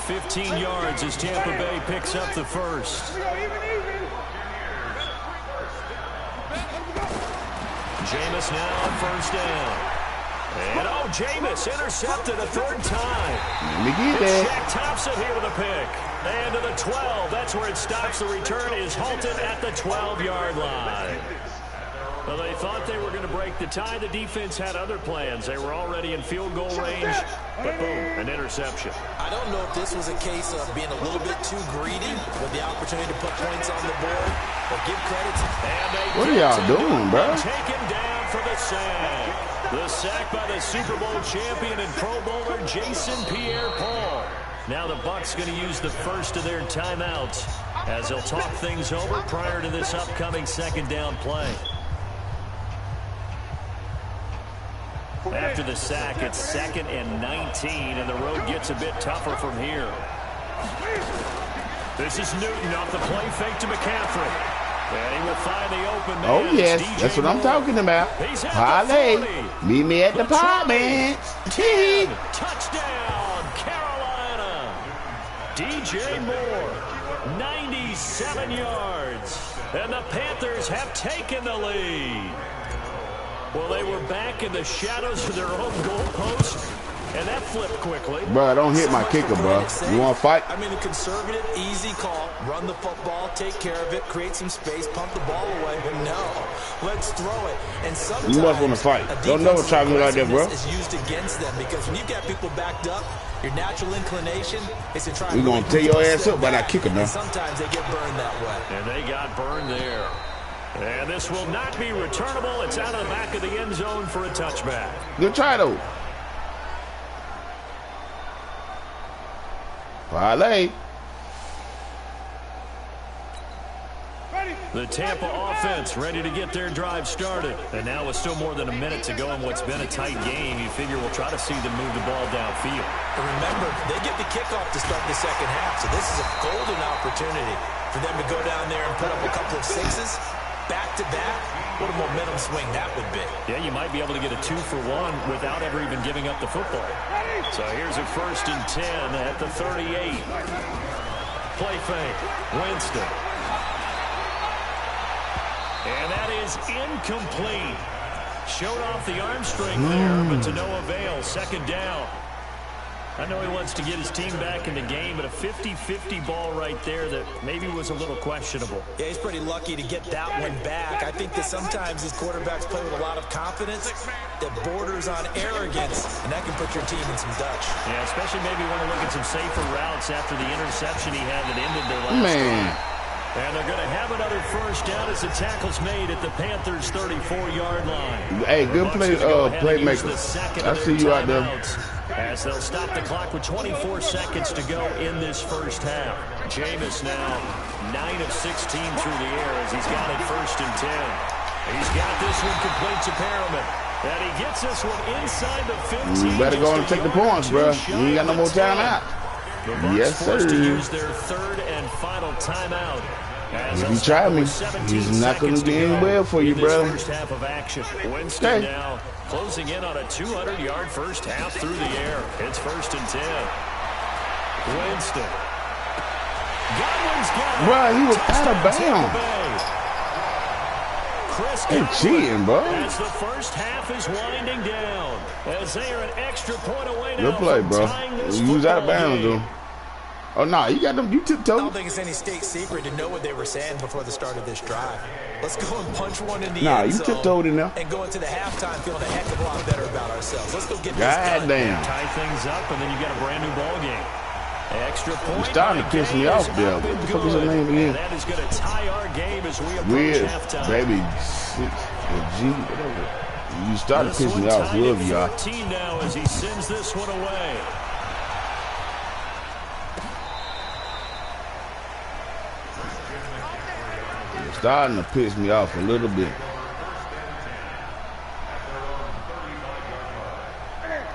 15 yards as Tampa Bay picks up the 1st. Jameis now on 1st down. And Jameis intercepted a 3rd time. Let me get that. Shaq Thompson here with a pick. And to the 12. That's where it stops. The return is halted at the 12-yard line. Well, they thought they were going to break the tie. The defense had other plans. They were already in field goal range. But boom, an interception. I don't know if this was a case of being a little bit too greedy with the opportunity to put points on the board. But give credit to... What are y'all doing, bro? Taken down for the sack. The sack by the Super Bowl champion and Pro Bowler Jason Pierre-Paul. Now the Bucs going to use the first of their timeouts as they'll talk things over prior to this upcoming 2nd down play. After the sack, it's 2nd and 19, and the road gets a bit tougher from here. This is Newton off the play fake to McCaffrey. And he will find the open man. Oh, yes. That's what I'm talking about. Parlay. Meet me at the pod, man. Touchdown, Carolina. DJ Moore, 97 yards. And the Panthers have taken the lead. Well, they were back in the shadows of their own goalpost. And that flipped quickly. Bro, don't hit my kicker, bro. You want to fight? I mean, a conservative, easy call. Run the football, take care of it, create some space, pump the ball away. But no, let's throw it. And sometimes you must want to fight. Don't never try me like that, bro. Is used against them because when you've got people backed up, your natural inclination is to try. We're gonna tear your ass up by that kicker now. And sometimes they get burned that way. And they got burned there. And this will not be returnable. It's out of the back of the end zone for a touchback. Good try, though. Parlay. The Tampa offense ready to get their drive started. And now with still more than a minute to go in what's been a tight game, you figure we'll try to see them move the ball downfield. And remember, they get the kickoff to start the 2nd half, so this is a golden opportunity for them to go down there and put up a couple of 6s back-to-back What a momentum swing that would be. Yeah, you might be able to get a 2-for-1 without ever even giving up the football. So here's a 1st and 10 at the 38. Play fake. Winston. And that is incomplete. Showed off the arm strength there, but to no avail. 2nd down. I know he wants to get his team back in the game, but a 50-50 ball right there that maybe was a little questionable. Yeah, he's pretty lucky to get that one back. I think that sometimes these quarterbacks play with a lot of confidence that borders on arrogance, and that can put your team in some Dutch. Yeah, especially maybe want to look at some safer routes after the interception he had that ended their last drive. And they're going to have another 1st down as the tackle's made at the Panthers' 34-yard line. Hey, good play, playmaker. I see you out there. As they'll stop the clock with 24 seconds to go in this 1st half. Jameis now 9 of 16 through the air as he's got it 1st and 10. He's got this one complete to Perriman. And he gets this one inside the 15. You better go and take the points, bro. You ain't got no more time out. Yes, sir. To use their 3rd and final timeout. If you try me, he's not going to be any well for you, bro. 1st half of action. Winston now closing in on a 200-yard 1st half through the air. It's 1st and 10. Winston. Godwin's got it. Bro, he was out of bounds. Hey, cheating, bro. As the 1st half is winding down, as they are an extra point away now. Good play, bro. You was out of bounds, though. Oh, no, you got them. You tiptoed. I don't think it's any state secret to know what they were saying before the start of this drive. Let's go and punch one in the end zone. You tiptoed in there. And go into the halftime feeling a heck of a lot better about ourselves. Let's go get this done. Damn. Tie things up, and then you got a brand new ball game. Extra point. You're starting to piss me off, Bill. What the fuck is your name again? That is going to tie our game as we approach halftime. Baby. G, whatever. You started to piss me off. Love y'all. 14 now as he sends this one away. Starting to piss me off a little bit.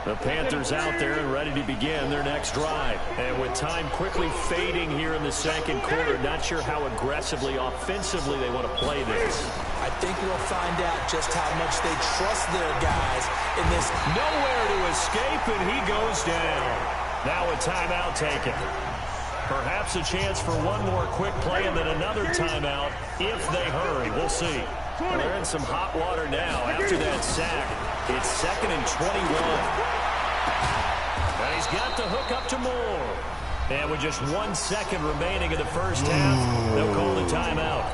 The Panthers out there and ready to begin their next drive. And with time quickly fading here in the 2nd quarter, not sure how aggressively, offensively they want to play this. I think we'll find out just how much they trust their guys in this. Nowhere to escape, and he goes down. Now a timeout taken. Perhaps a chance for one more quick play and then another timeout if they hurry. We'll see. Well, they're in some hot water now after that sack. It's 2nd and 21. And he's got the hook up to Moore. And with just 1 second remaining in the 1st half, they'll call the timeout.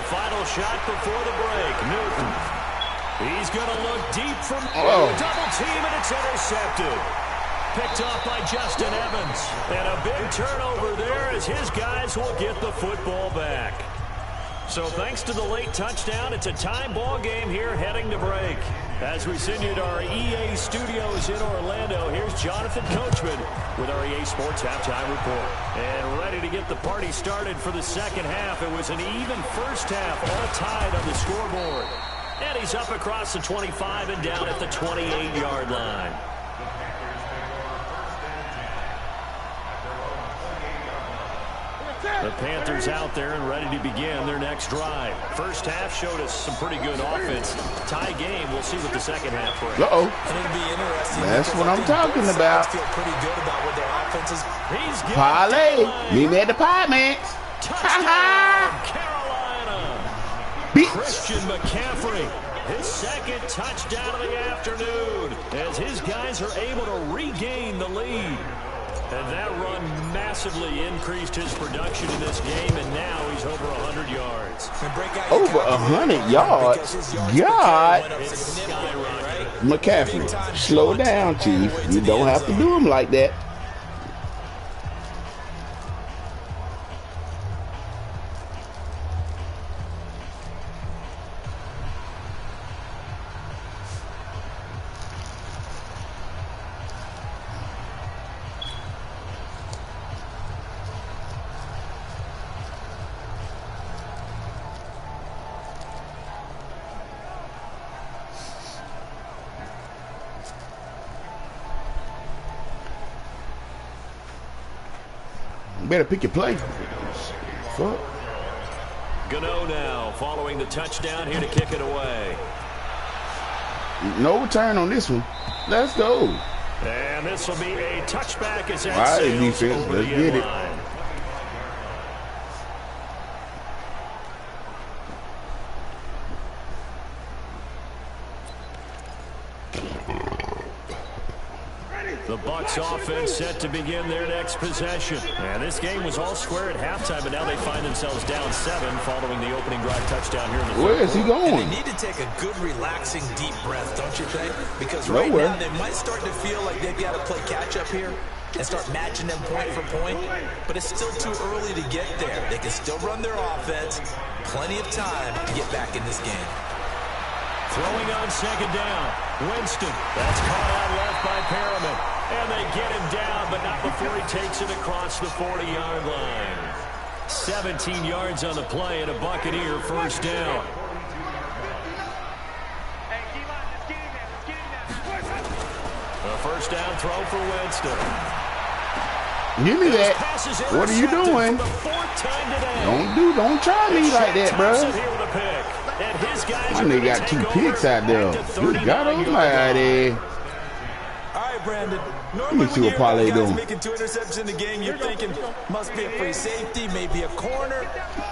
Final shot before the break. Newton. He's going to look deep from double team, and it's intercepted. Picked off by Justin Evans. And a big turnover there as his guys will get the football back. So thanks to the late touchdown, it's a tie ball game here heading to break. As we send you to our EA studios in Orlando, here's Jonathan Coachman with our EA Sports Halftime Report. And ready to get the party started for the 2nd half. It was an even 1st half, all tied on the scoreboard. And he's up across the 25 and down at the 28-yard line. The Panthers out there and ready to begin their next drive. 1st half showed us some pretty good offense. Tie game. We'll see what the 2nd half brings. And it'll be interesting. That's what I'm talking about. Feel pretty good about what their offense is. Parlay. Meet me at the pie, man. Touchdown, Carolina. Beats. Christian McCaffrey. His 2nd touchdown of the afternoon as his guys are able to regain the lead. And that run massively increased his production in this game, and now he's over 100 yards. Over 100 yards? God. McCaffrey, slow down, Chief. You don't have to do him like that. better pick your play. Fuck. Gano now following the touchdown here to kick it away. No return on this one. Let's go. And this will be a touchback as that All right, sails defense. over Let's the get end it. line. The Bucs offense set to begin their next possession. And this game was all square at halftime, but now they find themselves down 7 following the opening drive touchdown here in the Where is he going? And they need to take a good, relaxing, deep breath, don't you think? Because right Nowhere. now they might start to feel like they've got to play catch-up here and start matching them point for point. But it's still too early to get there. They can still run their offense. Plenty of time to get back in this game. Throwing on second down. Winston. That's caught out left by Perriman. And they get him down, but not before he takes it across the 40-yard line. 17 yards on the play and a Buccaneer first down. A first down throw for Winston. Give me that. What are you doing? Don't try me like that, bro. My nigga got 2 picks out there. Good God almighty. All right, Brandon. Let me see what Parlay doing. Making 2 interceptions in the game, you're thinking must be a free safety, maybe a corner.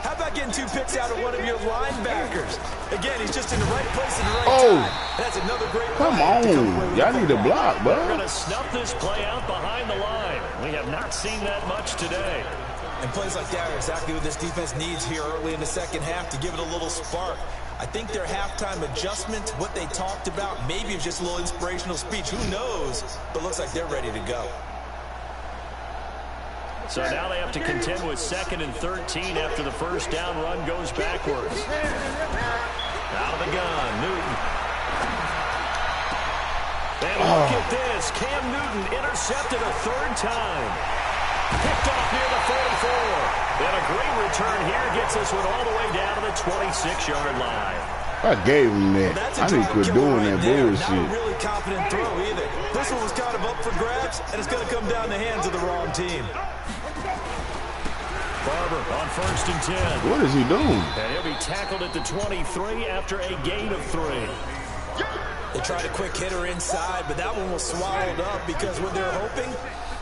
How about getting 2 picks out of one of your linebackers? Again, he's just in the right place at the right time. That's another great Come on. Y'all need to block, bro. We're going to snuff this play out behind the line. We have not seen that much today. And plays like that are exactly what this defense needs here early in the second half to give it a little spark. I think their halftime adjustment, what they talked about, maybe it's just a little inspirational speech. Who knows? But looks like they're ready to go. So now they have to contend with 2nd and 13 after the first down run goes backwards. Out of the gun, Newton. And look at this. Cam Newton intercepted a 3rd time. Picked off near the 44. And a great return here gets this one all the way down to the 26-yard line. I gave him that. I need to quit doing that bullshit. Not a really confident throw either. This one was kind of up for grabs, and it's going to come down the hands of the wrong team. Barber on 1st and 10. What is he doing? And he'll be tackled at the 23 after a gain of 3. They tried a quick hitter inside, but that one was swallowed up because what they're hoping,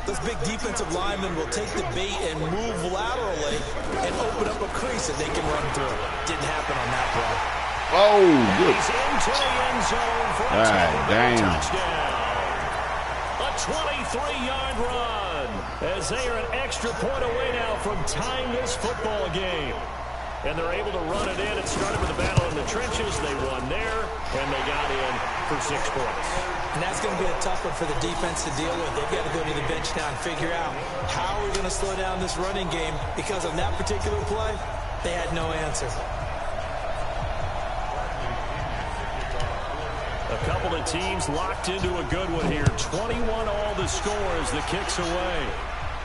those big defensive linemen will take the bait and move laterally and open up a crease that they can run through. Didn't happen on that play. Oh, good. He's into the end zone for a touchdown. A 23-yard run as they are an extra point away now from tying this football game. And they're able to run it in. It started with a battle in the trenches. They won there, and they got in for 6 points. And that's going to be a tough one for the defense to deal with. They've got to go to the bench now and figure out how we're going to slow down this running game because on that particular play, they had no answer. A couple of teams locked into a good one here. 21 all the score as the kick's away.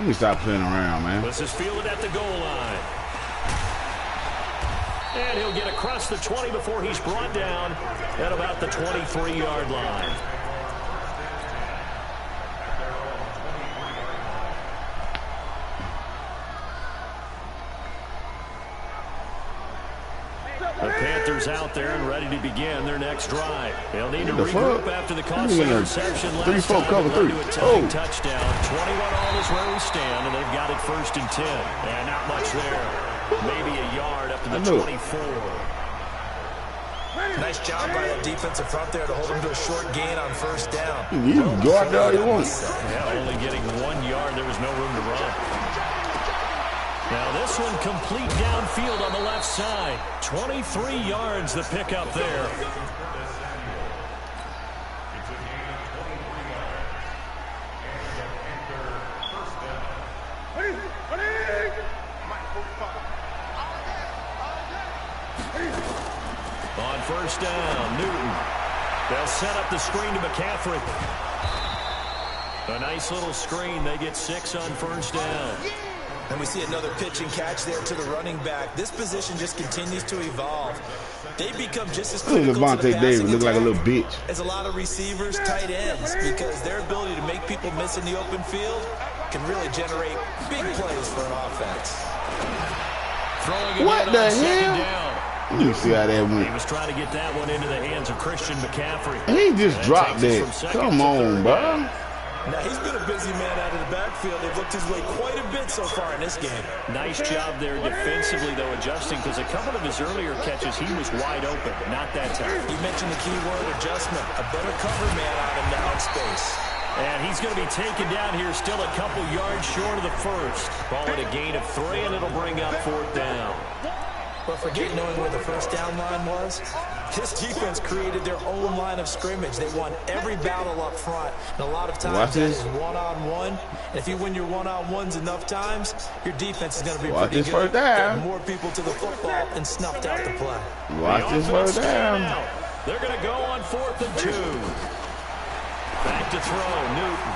Let me stop playing around, man. This is fielded at the goal line. And he'll get across the 20 before he's brought down at about the 23-yard line. The Panthers out there and ready to begin their next drive. They'll need to regroup after the costly interception last time. Cover 3. Touchdown. 21 all is where we stand, and they've got it 1st and 10. And not much there. Maybe a yard up to the 24. Nice job by that defensive front there to hold them to a short gain on 1st down. You can go out there all you want. Yeah, only getting 1 yard. There was no room to run. Now this one complete downfield on the left side. 23 yards the pickup there. On 1st down, Newton. They'll set up the screen to McCaffrey. A nice little screen. They get 6 on 1st down. And we see another pitch and catch there to the running back. This position just continues to evolve. They become just as critical to the passing look like a little bitch as a lot of receivers, tight ends, because their ability to make people miss in the open field can really generate big plays for an offense. What the hell? Let me see how that went. He was trying to get that one into the hands of Christian McCaffrey. He just dropped that. Come on, bro. Now, he's been a busy man out of the backfield. They've looked his way quite a bit so far in this game. Nice job there defensively, though, adjusting, because a couple of his earlier catches, he was wide open. Not that time. You mentioned the key word, adjustment. A better cover man on him now in space. And he's going to be taken down here, still a couple yards short of the first. Call it a gain of 3, and it'll bring up 4th down. But forget knowing where the first down line was. This defense created their own line of scrimmage. They won every battle up front. And a lot of times that is one-on-one. And if you win your one-on-ones enough times, your defense is going to be pretty good. First down. Get more people to the football and snuffed out the play. Watch this first down. They're going to go on 4th and 2. Back to throw, Newton.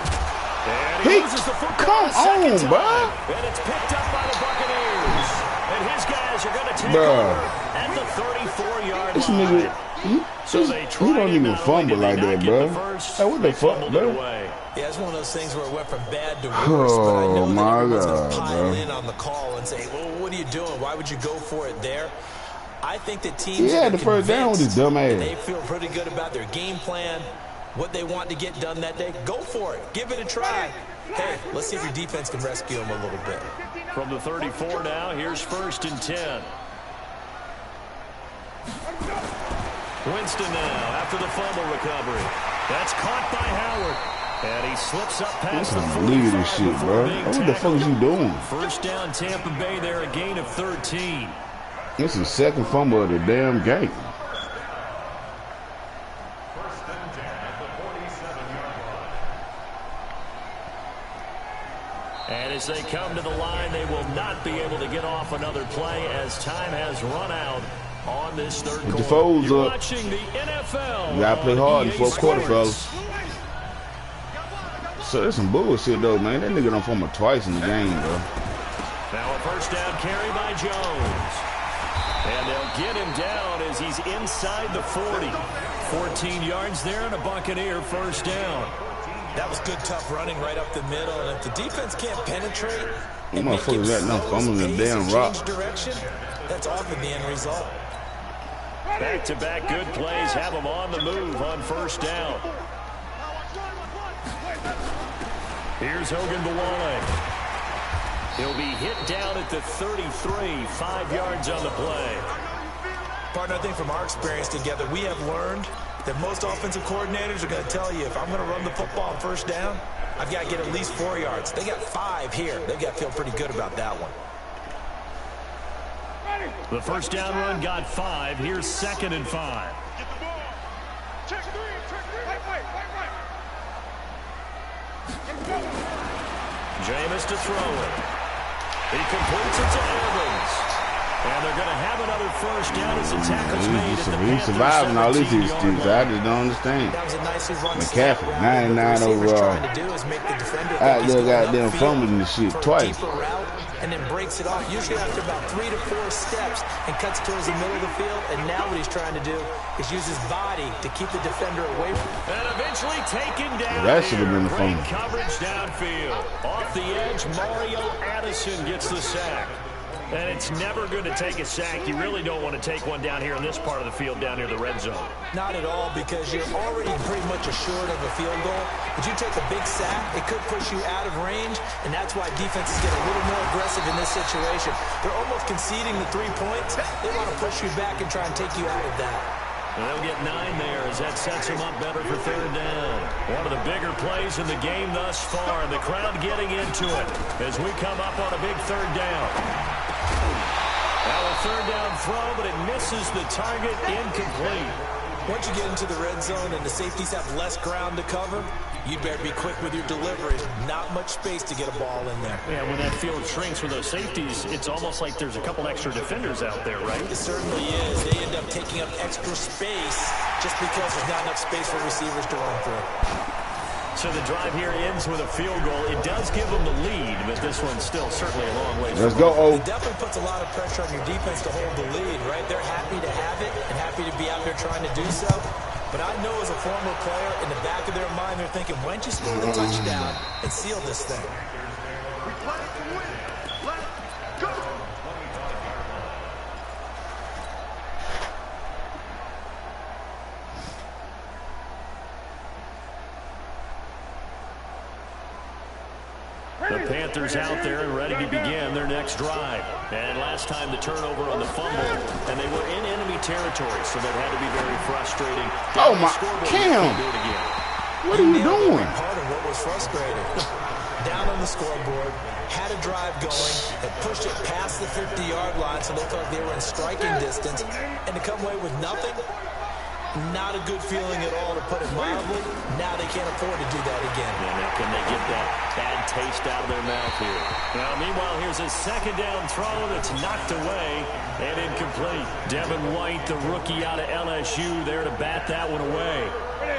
And he loses the football come on, bro. And it's picked up by the Buccaneers. And his guys are going to take over at the 34-yard line. This nigga, he don't even fumble like that, bro. Hey, what the fuck, bro? Yeah, it's one of those things where it went from bad to worse. But I know that everyone's going to pile in on the call and say, well, what are you doing? Why would you go for it there? I think that teams the first down with his dumb ass. They feel pretty good about their game plan, what they want to get done that day. Go for it. Give it a try. Hey, let's see if your defense can rescue them a little bit. From the 34 now, here's 1st and 10. Winston now after the fumble recovery. That's caught by Howard. And he slips up past the 45. Look at this shit, bro. What the fuck is you doing? First down, Tampa Bay there, a gain of 13. This is the 2nd fumble of the damn game. And as they come to the line, they will not be able to get off another play as time has run out on this third quarter. You're watching the NFL. You gotta play hard in the 4th quarter, fellas. So there's some bullshit though, man. That nigga done fumble twice in the game, bro. Now a first down carry by Jones. And they'll get him down as he's inside the 40. 14 yards there and a Buccaneer first down. That was good, tough running right up the middle. And if the defense can't penetrate and make him slow his pace and change direction, that's often the end result. Back-to-back good plays have him on the move on first down. Here's Hogan Bawale. He'll be hit down at the 33, 5 yards on the play. Partner, I think from our experience together, we have learned that most offensive coordinators are going to tell you, if I'm going to run the football on first down, I've got to get at least 4 yards. They got 5 here. They've got to feel pretty good about that one. The first down run got 5. Here's 2nd and 5. Get the ball. Check 3. Right. Jameis to throw it. He completes it to Evans. And they're going to have another first down as the tackle's made at the Panthers' 17-yard line. He's surviving all these excuses. I just don't understand. McCaffrey, 99 overall. Out there goddamn fumbling this shit twice. And then breaks it off, usually after about 3 to 4 steps, and cuts towards the middle of the field. And now what he's trying to do is use his body to keep the defender away from him. And eventually taken down. That should have been the fumble. Great coverage downfield. Off the edge, Mario Addison gets the sack. And it's never good to take a sack. You really don't want to take one down here in this part of the field, down near the red zone. Not at all, because you're already pretty much assured of a field goal. But you take a big sack, it could push you out of range, and that's why defenses get a little more aggressive in this situation. They're almost conceding the 3 points. They want to push you back and try and take you out of that. And they'll get 9 there as that sets them up better for third down. One of the bigger plays in the game thus far, and the crowd getting into it as we come up on a big third down. Now a third down throw, but it misses the target, incomplete. Once you get into the red zone and the safeties have less ground to cover, you better be quick with your deliveries. Not much space to get a ball in there. Yeah, when that field shrinks with those safeties, it's almost like there's a couple extra defenders out there, right? It certainly is. They end up taking up extra space just because there's not enough space for receivers to run through. So the drive here ends with a field goal. It does give them the lead, but this one's still certainly a long way. Let's go, O. It definitely puts a lot of pressure on your defense to hold the lead, right? They're happy to have it and happy to be out there trying to do so. But I know as a former player, in the back of their mind, they're thinking, why don't you score the touchdown and seal this thing? The Panthers out there and ready to begin their next drive. And last time the turnover on the fumble, and they were in enemy territory, so that had to be very frustrating. Oh my, Cam! What are you doing? Part of what was frustrating. Down on the scoreboard, had a drive going, and pushed it past the 50-yard line, so they felt like they were in striking distance, and to come away with nothing. Not a good feeling at all, to put it mildly. Now they can't afford to do that again. Yeah, can they get that bad taste out of their mouth here? Now, meanwhile, here's a second down throw that's knocked away and incomplete. Devin White, the rookie out of LSU, there to bat that one away.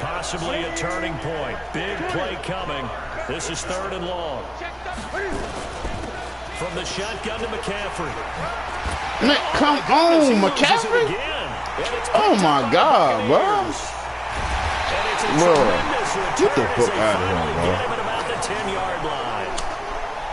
Possibly a turning point. Big play coming. This is 3rd and long. From the shotgun to McCaffrey. Man, come on, McCaffrey. Oh my God, bro. Bro, get the fuck out of here, bro. Get him at about the 10-yard line.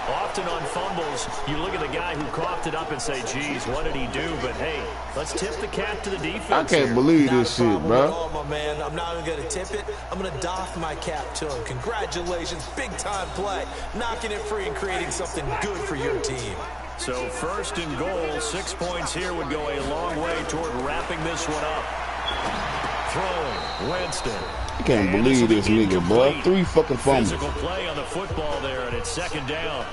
Often on fumbles, you look at the guy who coughed it up and say, geez, what did he do? But hey, let's tip the cap to the defense. I can't believe this shit, bro. All, my man. I'm not even going to tip it. I'm going to doff my cap to him. Congratulations, big-time play. Knocking it free and creating something good for your team. So 1st and goal, 6 points here would go a long way toward wrapping this one up. Throwing, Winston. I can't believe this nigga, bro. 3 fucking fumbles. Physical play on the football there, and it's 2nd down.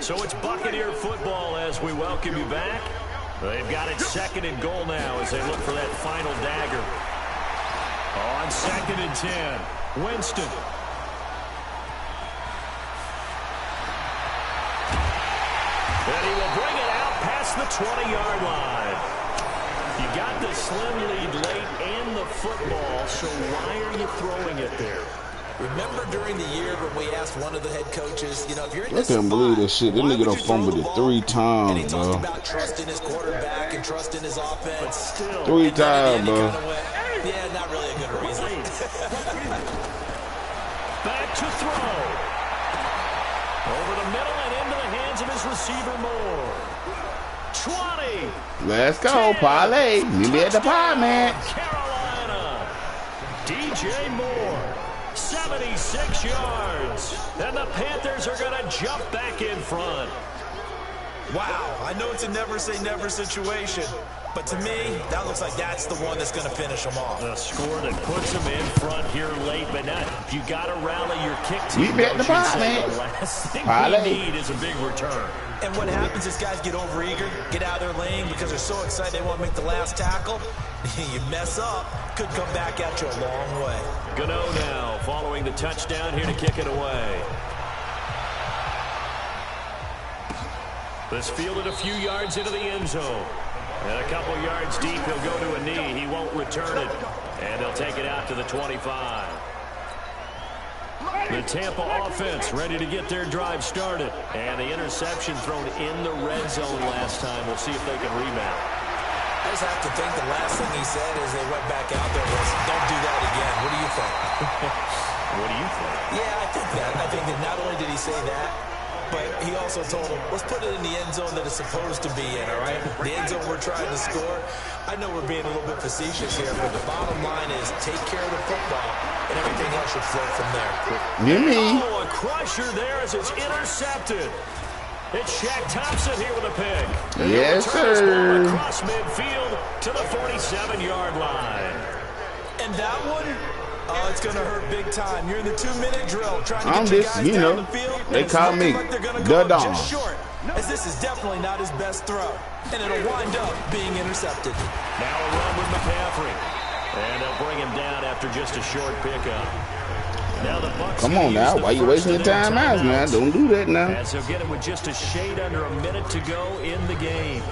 So it's Buccaneer football as we welcome you back. They've got it 2nd and goal now as they look for that final dagger. On 2nd and 10, Winston. And he will bring it out past the 20-yard line. You got the slim lead late and the football, so why are you throwing it there? Remember during the year when we asked one of the head coaches, you know, if you're in this spot, I can't believe this shit. This nigga done fumbled it 3 times, and he talked bro. about trusting his quarterback and trusting his offense. But still, 3 times, bro. Yeah, not really a good reason. Back to throw. Over the middle and into the hands of his receiver Moore. 20. Let's go, parlay. Meet me at the pie, man. Carolina. DJ Moore. 76 yards. And the Panthers are going to jump back in front. Wow, I know it's a never-say-never situation, but to me, that looks like that's the one that's going to finish them off. A score that puts them in front here late, but now you got to rally your kick team. We bet the pie, man. The last thing we need is a big return. And what happens is guys get overeager, get out of their lane because they're so excited they want to make the last tackle. You mess up, could come back at you a long way. Gano now following the touchdown here to kick it away. This fielded a few yards into the end zone. And a couple yards deep, he'll go to a knee. He won't return it. And they'll take it out to the 25. The Tampa offense ready to get their drive started. And the interception thrown in the red zone last time. We'll see if they can rebound. I just have to think the last thing he said as they went back out there was, don't do that again. What do you think? What do you think? Yeah, I think that. I think that not only did he say that, but he also told him, let's put it in the end zone that it's supposed to be in, all right? The end zone we're trying to score. I know we're being a little bit facetious here, but the bottom line is take care of the football, and everything else should flow from there. Oh, a crusher there as it's intercepted. It's Shaq Thompson here with a pick. Yes, sir. Across midfield to the 47-yard line. And that one, oh, it's going to hurt big time. You're in the 2-minute drill trying to I'm get your just, guys you down know, the field. they call me like they're gonna the go Don. just short, as this is definitely not his best throw. And it'll wind up being intercepted. Now a run with McCaffrey. And they'll bring him down after just a short pickup. Now the Bucks. Come on now, why you wasting your time out, man? Don't do that now. As he'll get it with just a shade under a minute to go in the game.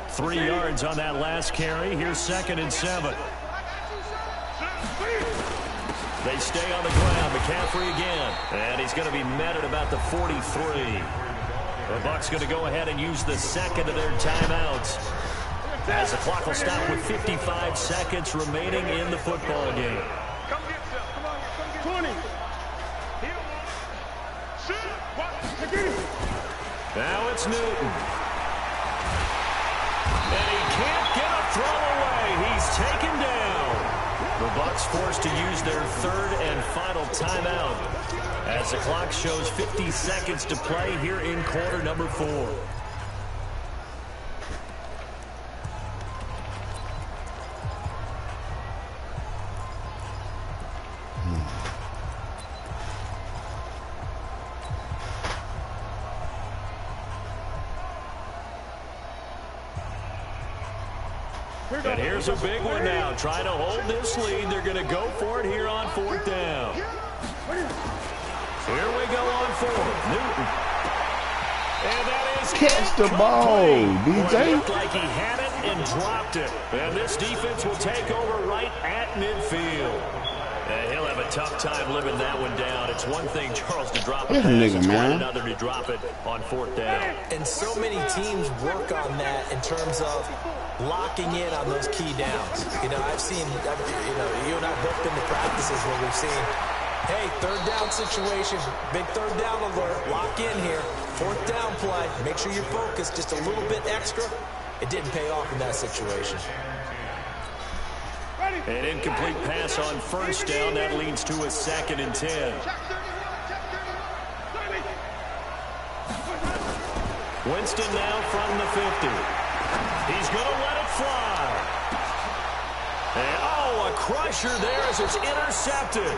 3 yards on that last carry. Here's 2nd and 7. They stay on the ground. McCaffrey again. And he's going to be met at about the 43. The Bucs going to go ahead and use the second of their timeouts, as the clock will stop with 55 seconds remaining in the football game. Come get yourself. Come on, come get 20. Now it's Newton. And he can't get a throw away. He's taken down. The Bucs forced to use their 3rd and final timeout, as the clock shows 50 seconds to play here in quarter number 4. And here's a big one now. Trying to hold this lead. They're going to go for it here on 4th down. Here we go on 4th. Newton. And that is catch the ball, DJ. It looked like he had it and dropped it. And this defense will take over right at midfield. And he'll have a tough time living that one down. It's one thing, Charles, to drop a pass. It's quite another to drop it on 4th down. And so many teams work on that in terms of locking in on those key downs. You know, I've seen, you and I both been to practices where we've seen, hey, 3rd down situation, big 3rd down alert, lock in here, 4th down play, make sure you're focused just a little bit extra. It didn't pay off in that situation. An incomplete pass on 1st down. That leads to a 2nd and 10. Winston now from the 50. He's going to let it fly. And, oh, a crusher there as it's intercepted.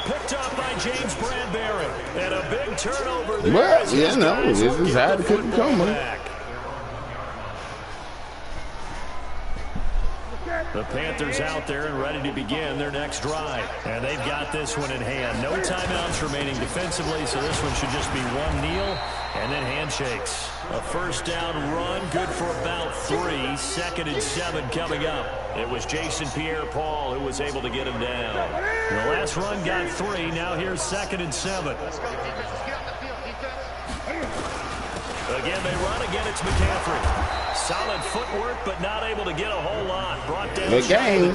Picked up by James Bradbury. And a big turnover there. Well, yeah, no, this is how it couldn't come. The Panthers out there and ready to begin their next drive. And they've got this one in hand. No timeouts remaining defensively, so this one should just be one kneel and then handshakes. A 1st down run, good for about 3. 2nd and 7 coming up. It was Jason Pierre-Paul who was able to get him down. The last run got 3. Now here's 2nd and 7. Again, they run. Again, it's McCaffrey. Solid footwork, but not able to get a whole lot. Brought down the game.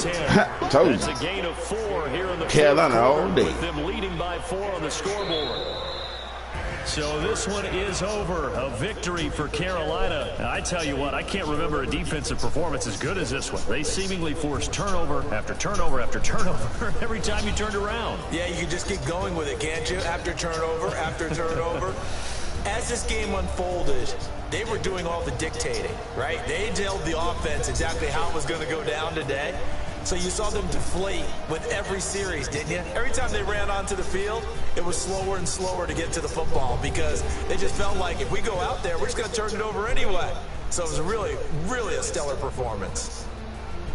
Told you. That's a gain of 4 here in the Carolina all day. With them leading by 4 on the scoreboard. So this one is over. A victory for Carolina. And I tell you what, I can't remember a defensive performance as good as this one. They seemingly forced turnover after turnover after turnover every time you turned around. Yeah, you can just keep going with it, can't you? After turnover, after turnover. As this game unfolded, they were doing all the dictating, right? They told the offense exactly how it was going to go down today. So you saw them deflate with every series, didn't you? Every time they ran onto the field, it was slower and slower to get to the football because they just felt like if we go out there, we're just going to turn it over anyway. So it was really, really a stellar performance.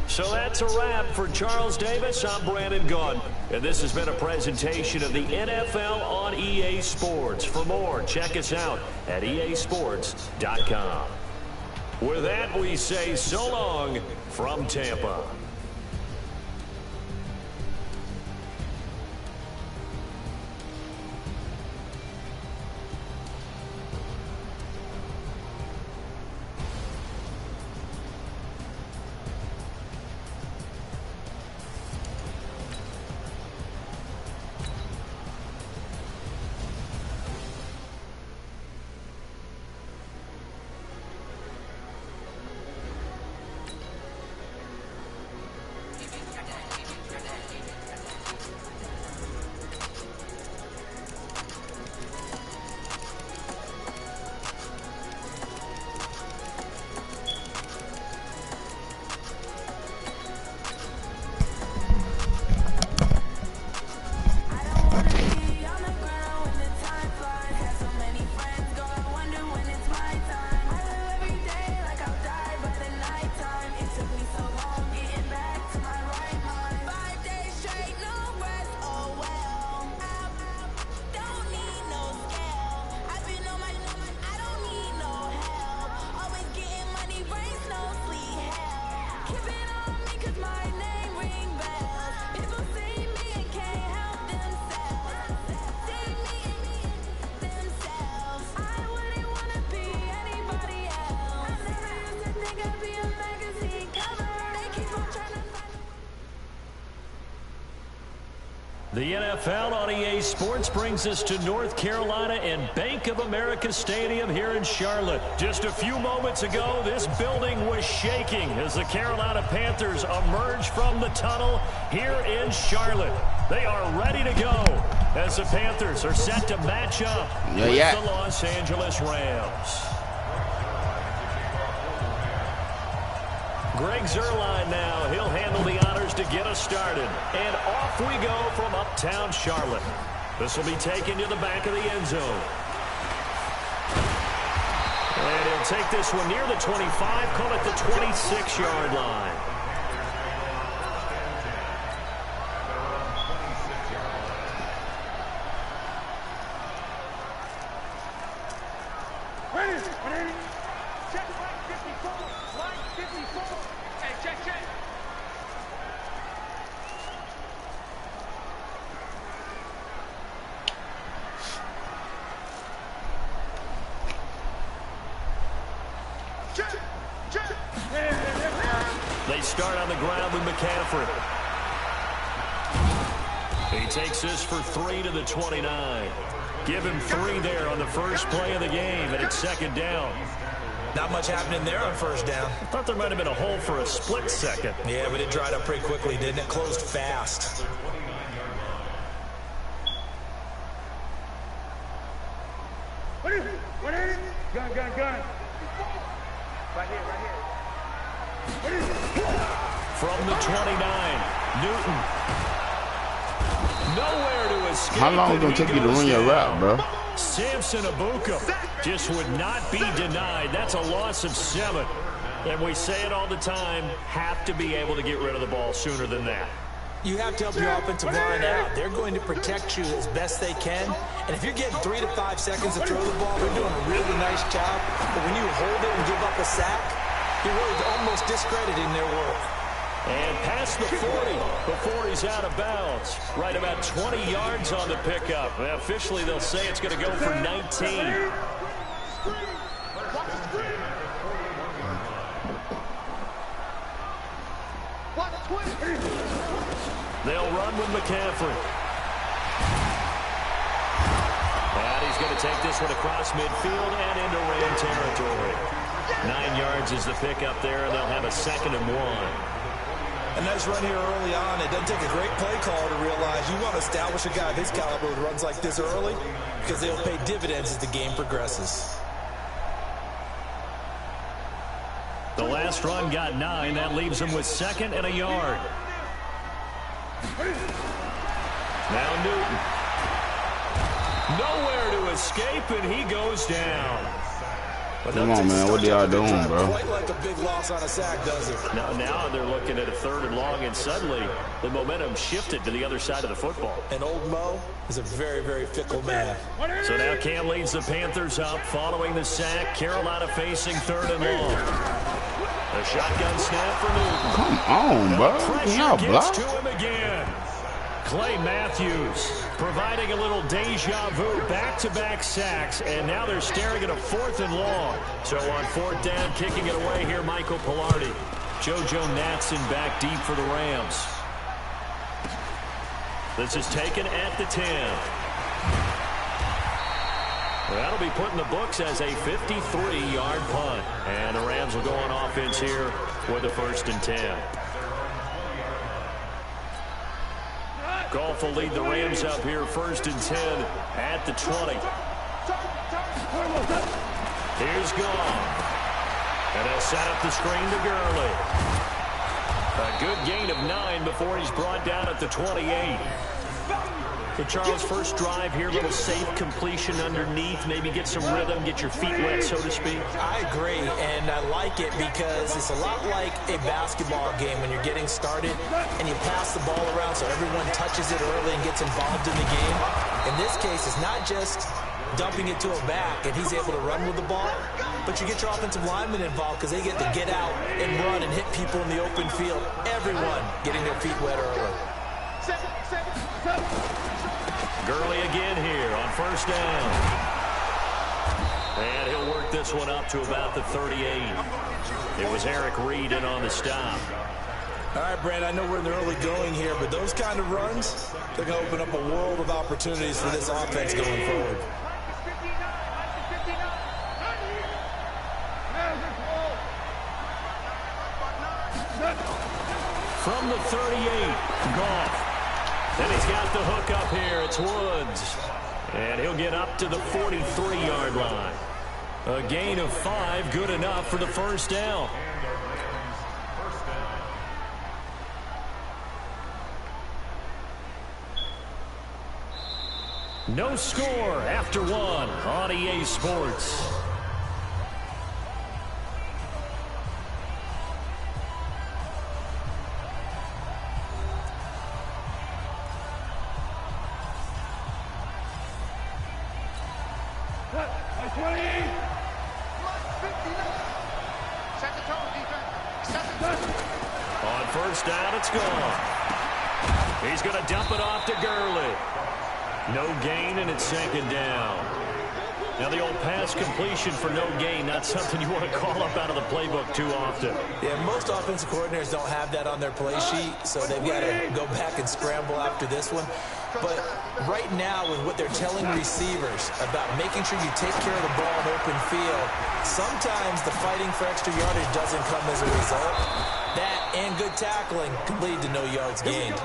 So that's a wrap for Charles Davis. I'm Brandon Gunn. And this has been a presentation of the NFL on EA Sports. For more, check us out at easports.com. With that, we say so long from Tampa. The NFL on EA Sports brings us to North Carolina and Bank of America Stadium here in Charlotte. Just a few moments ago, this building was shaking as the Carolina Panthers emerge from the tunnel here in Charlotte. They are ready to go as the Panthers are set to match up with the Los Angeles Rams. Greg Zuerlein now. He'll handle the honors to get us started. And off we go from uptown Charlotte. This will be taken to the back of the end zone. And he'll take this one near the 25, call it the 26-yard line. They start on the ground with McCaffrey. He takes this for 3 to the 29. Give him 3 there on the first play of the game, and it's second down. Not much happening there on first down. I thought there might have been a hole for a split second. Yeah, but it dried up pretty quickly, didn't it? Closed fast. Gun. Right here. From the 29, Newton. Nowhere to escape. How long is it going to take you to run your route, bro? Samson Abuka just would not be denied. That's a loss of 7. And we say it all the time, have to be able to get rid of the ball sooner than that. You have to help your offensive line out. They're going to protect you as best they can. And if you're getting 3 to 5 seconds to throw the ball, they're doing a really nice job. But when you hold it and give up a sack, you're really almost discrediting their work. And past the 40 before he's out of bounds. Right about 20 yards on the pickup. Well, officially, they'll say it's going to go for 19. They'll run with McCaffrey. And he's going to take this one across midfield and into Ram territory. 9 yards is the pickup there, and they'll have a 2nd and 1. A nice run here early on. It doesn't take a great play caller to realize you want to establish a guy of his caliber who runs like this early because they'll pay dividends as the game progresses. The last run got 9. That leaves him with 2nd and a yard. Now Newton. Nowhere to escape, and he goes down. Come on, man. What y'all doing, bro? Quite like a big loss on a sack, does it? Now they're looking at a 3rd and long, and suddenly the momentum shifted to the other side of the football. And old Mo is a very, very fickle man. So now Cam leads the Panthers up following the sack. Carolina facing 3rd and long. A shotgun snap for Newton. Come on, bro. Y'all block. To him again. Clay Matthews providing a little deja vu, back-to-back sacks, and now they're staring at a 4th and long. So on 4th down, kicking it away here, Michael Pilardi. JoJo Natson back deep for the Rams. This is taken at the 10. That'll be put in the books as a 53-yard punt. And the Rams will go on offense here with a 1st and 10. Goff will lead the Rams up here, 1st and 10 at the 20. Here's Goff. And they'll set up the screen to Gurley. A good gain of 9 before he's brought down at the 28. So Charles, first drive here, little safe completion underneath, maybe get some rhythm, get your feet wet, so to speak. I agree, and I like it because it's a lot like a basketball game when you're getting started and you pass the ball around so everyone touches it early and gets involved in the game. In this case, it's not just dumping it to a back and he's able to run with the ball, but you get your offensive linemen involved because they get to get out and run and hit people in the open field. Everyone getting their feet wet early. Gurley again here on 1st down. And he'll work this one up to about the 38. It was Eric Reed in on the stop. All right, Brand, I know we're in the early going here, but those kind of runs, they're going to open up a world of opportunities for this offense going forward. From the 38, Goff. And he's got the hook up here. It's Woods. And he'll get up to the 43-yard line. A gain of 5, good enough for the first down. No score after 1 on EA Sports. On first down, it's gone. He's going to dump it off to Gurley. No gain, and it's second down. Now, the old pass completion for no gain, not something you want to call up out of the playbook too often. Yeah, most offensive coordinators don't have that on their play sheet, so they've got to go back and scramble after this one. But right now, with what they're telling receivers about making sure you take care of the ball in open field, sometimes the fighting for extra yardage doesn't come as a result. That and good tackling can lead to no yards gained.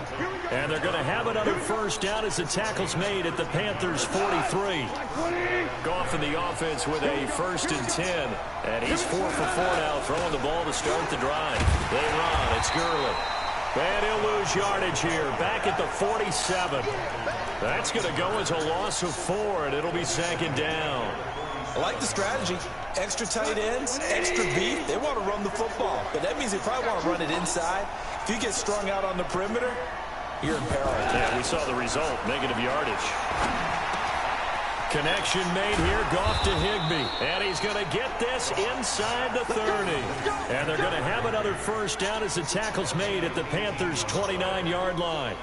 And they're going to have another first down as the tackle's made at the Panthers' 43. Goff in the offense with a 1st and 10. And he's 4 for 4 now, throwing the ball to start the drive. They run. It's Gurley. And he'll lose yardage here, back at the 47. That's going to go as a loss of 4, and it'll be second down. I like the strategy. Extra tight ends, extra beef. They want to run the football, but that means they probably want to run it inside. If you get strung out on the perimeter, you're in peril. Yeah, we saw the result, negative yardage. Connection made here, Goff to Higbee. And he's going to get this inside the 30. And they're going to have another first down as the tackle's made at the Panthers' 29-yard line.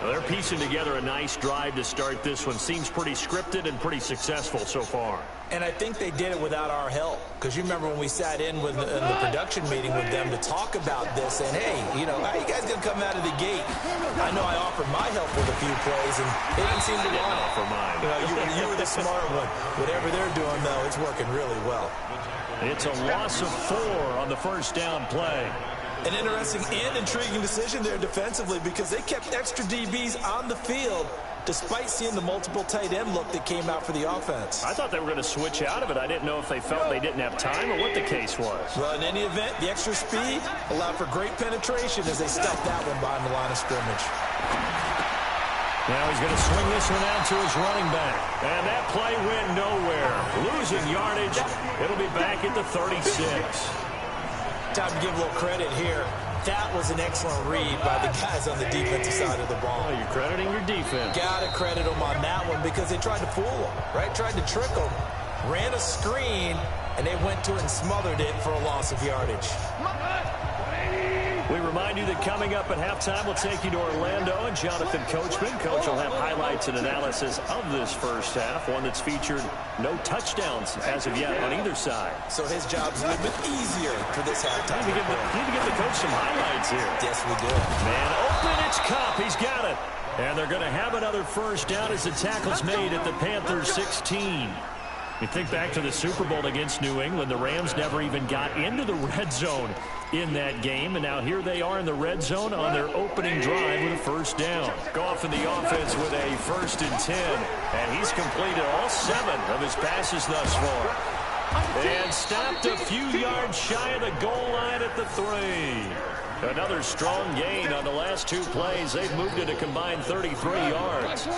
Well, they're piecing together a nice drive to start this one. Seems pretty scripted and pretty successful so far. And I think they did it without our help. Because you remember when we sat in with the production meeting with them to talk about this. And, hey, you know, how you guys going to come out of the gate? I know I offered my help with a few plays, and they didn't seem to want it. Offer mine. You were the smart one. Whatever they're doing, though, it's working really well. It's a loss of 4 on the first down play. An interesting and intriguing decision there defensively because they kept extra DBs on the field despite seeing the multiple tight end look that came out for the offense. I thought they were going to switch out of it. I didn't know if they felt they didn't have time or what the case was. Well, in any event, the extra speed allowed for great penetration as they stuffed that one behind the line of scrimmage. Now he's going to swing this one out to his running back. And that play went nowhere. Losing yardage. It'll be back at the 36. Time to give a little credit here. That was an excellent read by the guys on the defensive side of the ball. Oh, you're crediting your defense. Got to credit them on that one because they tried to fool them, right? Tried to trick them. Ran a screen, and they went to it and smothered it for a loss of yardage. We remind you that coming up at halftime, we'll take you to Orlando and Jonathan Coachman. Coach will have highlights and analysis of this first half, one that's featured no touchdowns as of yet on either side. So his job's a little bit easier for this halftime. Need to give the coach some highlights here. Yes, we do. Man open, it's Kupp. He's got it. And they're going to have another first down as the tackle's made at the Panthers' 16. You think back to the Super Bowl against New England, the Rams never even got into the red zone in that game, and now here they are in the red zone on their opening drive with a first down. Goff in the offense with a 1st and 10, and he's completed all 7 of his passes thus far. And stopped a few yards shy of the goal line at the 3. Another strong gain on the last 2 plays. They've moved it a combined 33 yards.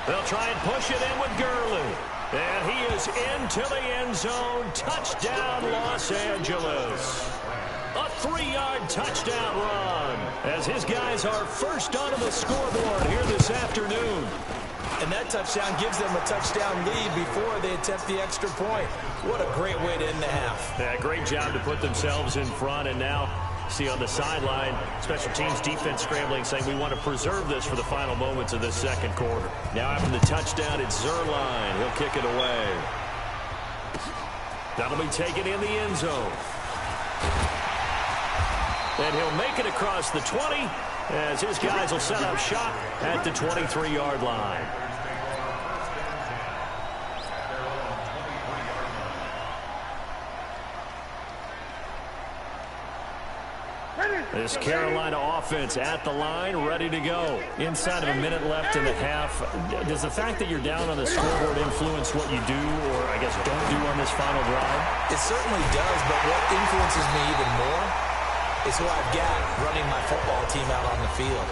They'll try and push it in with Gurley. And he is into the end zone. Touchdown, Los Angeles. A 3-yard touchdown run as his guys are first onto the scoreboard here this afternoon. And that touchdown gives them a touchdown lead before they attempt the extra point. What a great way to end the half. Yeah, great job to put themselves in front. And now, see on the sideline, special teams defense scrambling, saying we want to preserve this for the final moments of this second quarter. Now after the touchdown, it's Zerline. He'll kick it away. That'll be taken in the end zone. And he'll make it across the 20 as his guys will set up shop at the 23-yard line. This Carolina offense at the line, ready to go. Inside of a minute left in the half, does the fact that you're down on the scoreboard influence what you do, or I guess don't do on this final drive? It certainly does, but what influences me even more is who I've got running my football team out on the field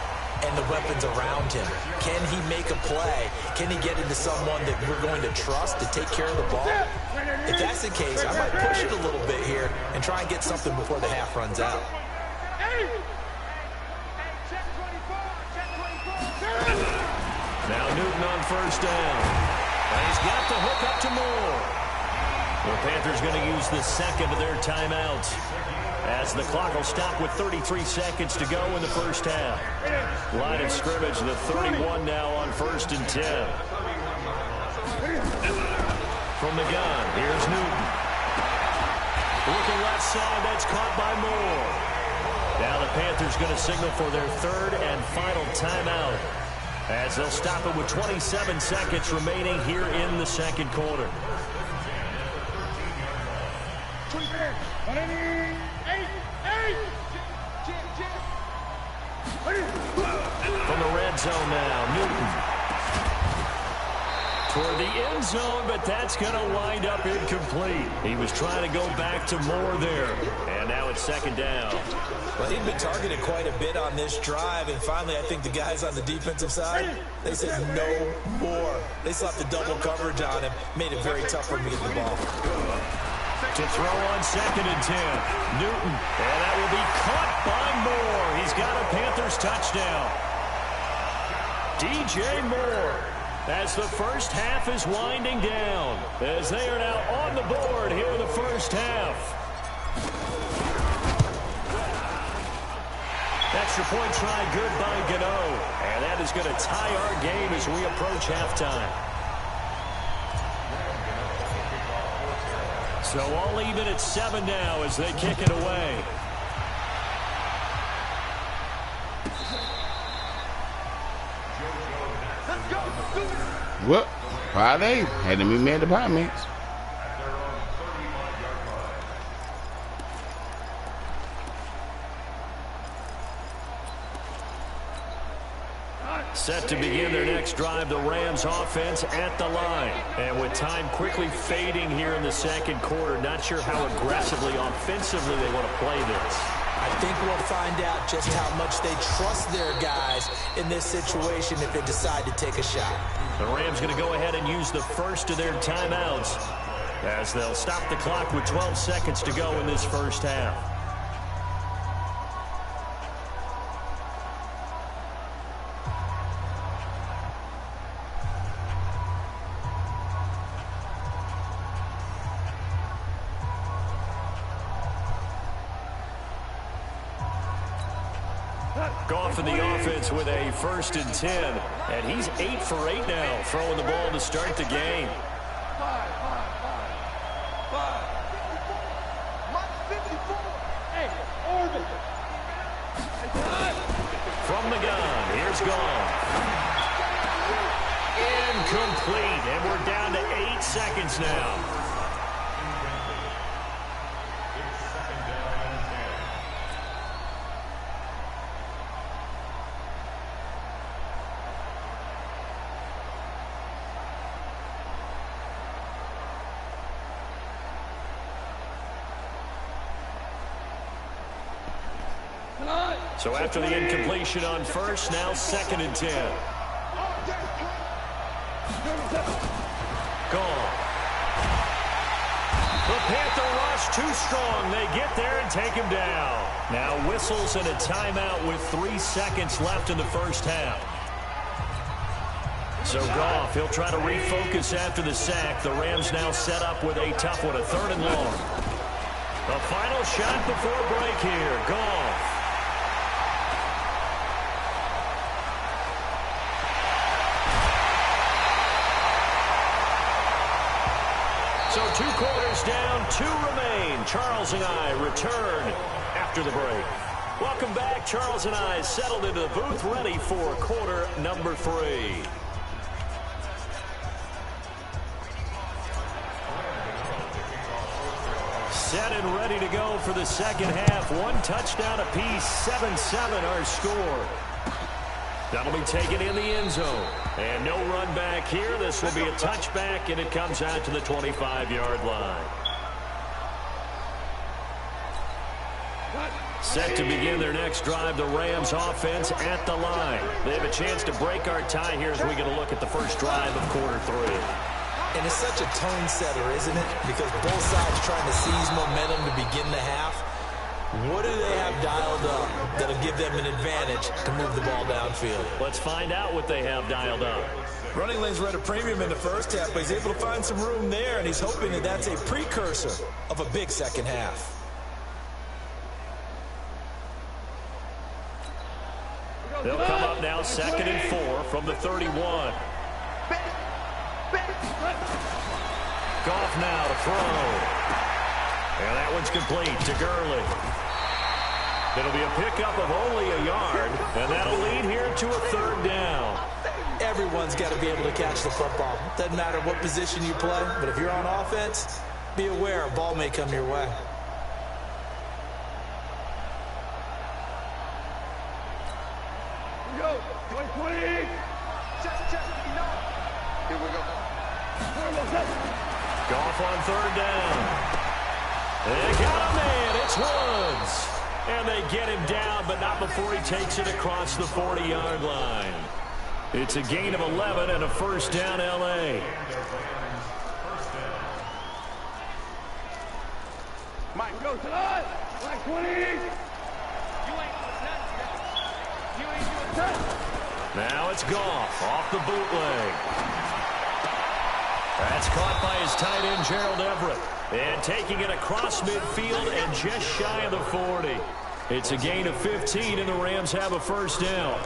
and the weapons around him. Can he make a play? Can he get into someone that we're going to trust to take care of the ball? If that's the case, I might push it a little bit here and try and get something before the half runs out. Now Newton on first down. He's got the hook up to Moore. The Panthers going to use the second of their timeouts as the clock will stop with 33 seconds to go in the first half. Line of scrimmage, the 31 now on 1st and 10. From the gun, here's Newton. Looking left side, that's caught by Moore. Now the Panthers going to signal for their third and final timeout as they'll stop it with 27 seconds remaining here in the second quarter. From the red zone now, Newton. Toward the end zone, but that's going to wind up incomplete. He was trying to go back to Moore there, and now it's second down. Well, he'd been targeted quite a bit on this drive, and finally I think the guys on the defensive side, they said no more. They slapped the double coverage on him, made it very tough for him to get the ball. To throw on 2nd and 10, Newton, and that will be caught by Moore. He's got a Panthers touchdown. DJ Moore, as the first half is winding down, as they are now on the board here in the first half. Extra point try good by Gano, and that is going to tie our game as we approach halftime. So all even at 7 now as they kick it away. Well, Friday had to be made departments. Set to begin their next drive, the Rams offense at the line. And with time quickly fading here in the second quarter, not sure how aggressively, offensively they want to play this. I think we'll find out just how much they trust their guys in this situation if they decide to take a shot. The Rams going to go ahead and use the first of their timeouts as they'll stop the clock with 12 seconds to go in this first half. Goff for the offense with a 1st and 10. And he's 8 for 8 now, throwing the ball to start the game. From the gun, here's Goff. Incomplete, and we're down to 8 seconds now. So after the incompletion on first, now 2nd and 10. Gone. The Panther rush It's too strong. They get there and take him down. Now whistles and a timeout with 3 seconds left in the first half. So Goff, he'll try to refocus after the sack. The Rams now set up with a tough one, a 3rd and long. The final shot before break here. Goff. So 2 quarters down, 2 remain. Charles and I return after the break. Welcome back. Charles and I settled into the booth, ready for quarter number 3. Set and ready to go for the second half. 1 touchdown apiece, 7-7 our score. That'll be taken in the end zone. And no run back here. This will be a touchback, and it comes out to the 25-yard line. Set to begin their next drive, the Rams offense at the line. They have a chance to break our tie here as we get a look at the first drive of quarter 3. And it's such a tone setter, isn't it? Because both sides trying to seize momentum to begin the half. What do they have dialed up that'll give them an advantage to move the ball downfield? Let's find out what they have dialed up. Running lanes were at a premium in the first half, but he's able to find some room there, and he's hoping that that's a precursor of a big second half. They'll come up now 2nd and 4 from the 31. Goff now to throw. And that one's complete to Gurley. It'll be a pickup of only a yard, and that'll lead here to a 3rd down. Everyone's got to be able to catch the football. Doesn't matter what position you play, but if you're on offense, be aware a ball may come your way. Here we go. 20. Here we go. Goff on 3rd down. They got a man. It's Woods. And they get him down, but not before he takes it across the 40-yard line. It's a gain of 11 and a 1st down, L.A. Mike, go to us. Like 20. Now it's Goff off the bootleg. That's caught by his tight end, Gerald Everett. And taking it across midfield and just shy of the 40. It's a gain of 15, and the Rams have a 1st down.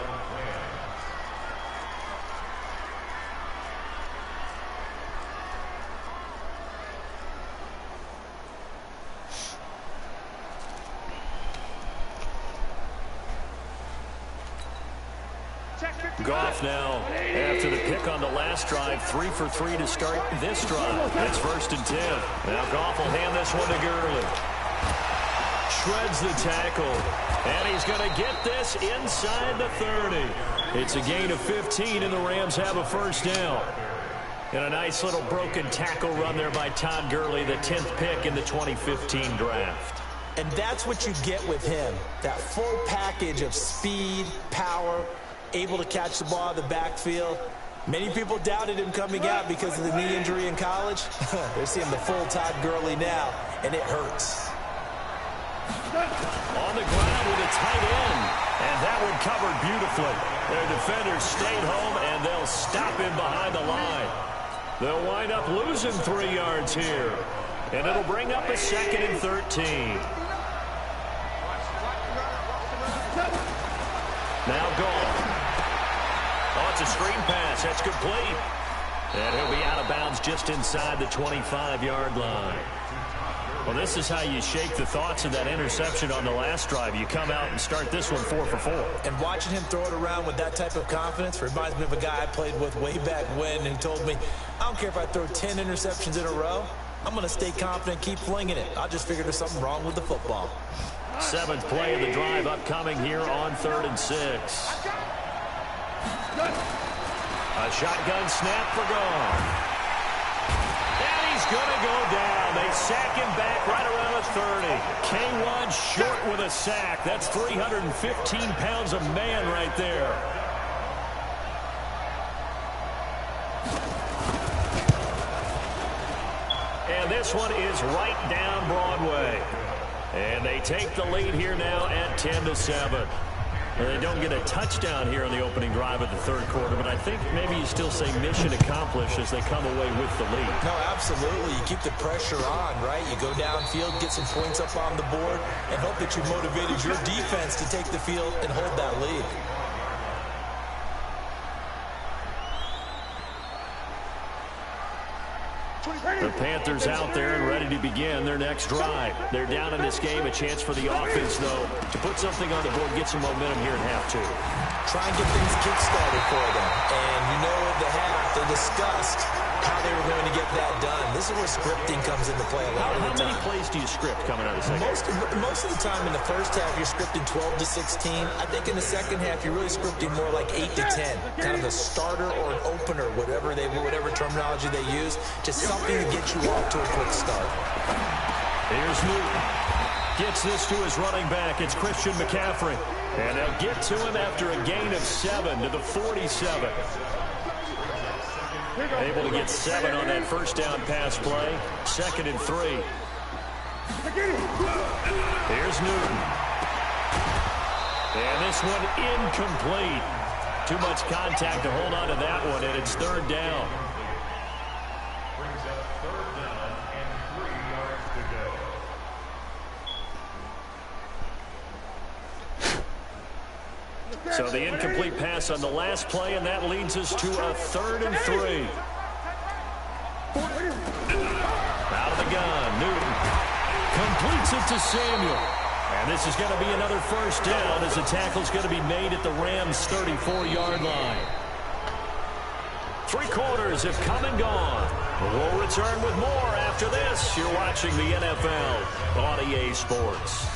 Goff now, after the pick on the last drive, 3 for 3 to start this drive. It's 1st and 10. Now Goff will hand this one to Gurley. Shreds the tackle, and he's going to get this inside the 30. It's a gain of 15, and the Rams have a 1st down. And a nice little broken tackle run there by Todd Gurley, the 10th pick in the 2015 draft. And that's what you get with him, that full package of speed, power, able to catch the ball in the backfield. Many people doubted him coming out because of the knee injury in college. They're seeing the full Todd Gurley now, and it hurts. On the ground with a tight end, and that one covered beautifully. Their defenders stayed home, and they'll stop him behind the line. They'll wind up losing 3 yards here, and it'll bring up a 2nd and 13. Now Goff. Oh, it's a screen pass. That's complete. And he'll be out of bounds just inside the 25-yard line. Well, this is how you shake the thoughts of that interception on the last drive. You come out and start this one 4 for 4. And watching him throw it around with that type of confidence reminds me of a guy I played with way back when, and he told me, I don't care if I throw 10 interceptions in a row. I'm going to stay confident, keep flinging it. I just figured there's something wrong with the football. 7th play of the drive upcoming here on 3rd and 6. A shotgun snap for Goff. And he's going to go down. They sack him back right around the 30. K1 short with a sack. That's 315 pounds of man right there. And this one is right down Broadway. And they take the lead here now at 10-7. They don't get a touchdown here on the opening drive of the third quarter, but I think maybe you still say mission accomplished as they come away with the lead. No, absolutely. You keep the pressure on, right? You go downfield, get some points up on the board, and hope that you motivated your defense to take the field and hold that lead. The Panthers out there and ready to begin their next drive. They're down in this game. A chance for the offense, though, to put something on the board, get some momentum here in half two. Try and get things kick-started for them. And you know at the half, they discussed how they were going to get that done. This is where scripting comes into play a lot of the time. How many plays do you script coming out of the second? Most of the time in the first half, you're scripting 12 to 16. I think in the second half, you're really scripting more like 8 to 10. Kind of a starter or an opener, whatever terminology they use. Just something to get you off to a quick start. Here's Newton. Gets this to his running back. It's Christian McCaffrey. And they'll get to him after a gain of 7 to the 47. Able to get 7 on that first down pass play. 2nd and 3. Here's Newton. And this one incomplete. Too much contact to hold on to that one, and it's 3rd down. So the incomplete pass on the last play, and that leads us to a 3rd and 3. Out of the gun, Newton completes it to Samuel. And this is going to be another first down as the tackle's going to be made at the Rams' 34-yard line. 3 quarters have come and gone. We'll return with more after this. You're watching the NFL on EA Sports.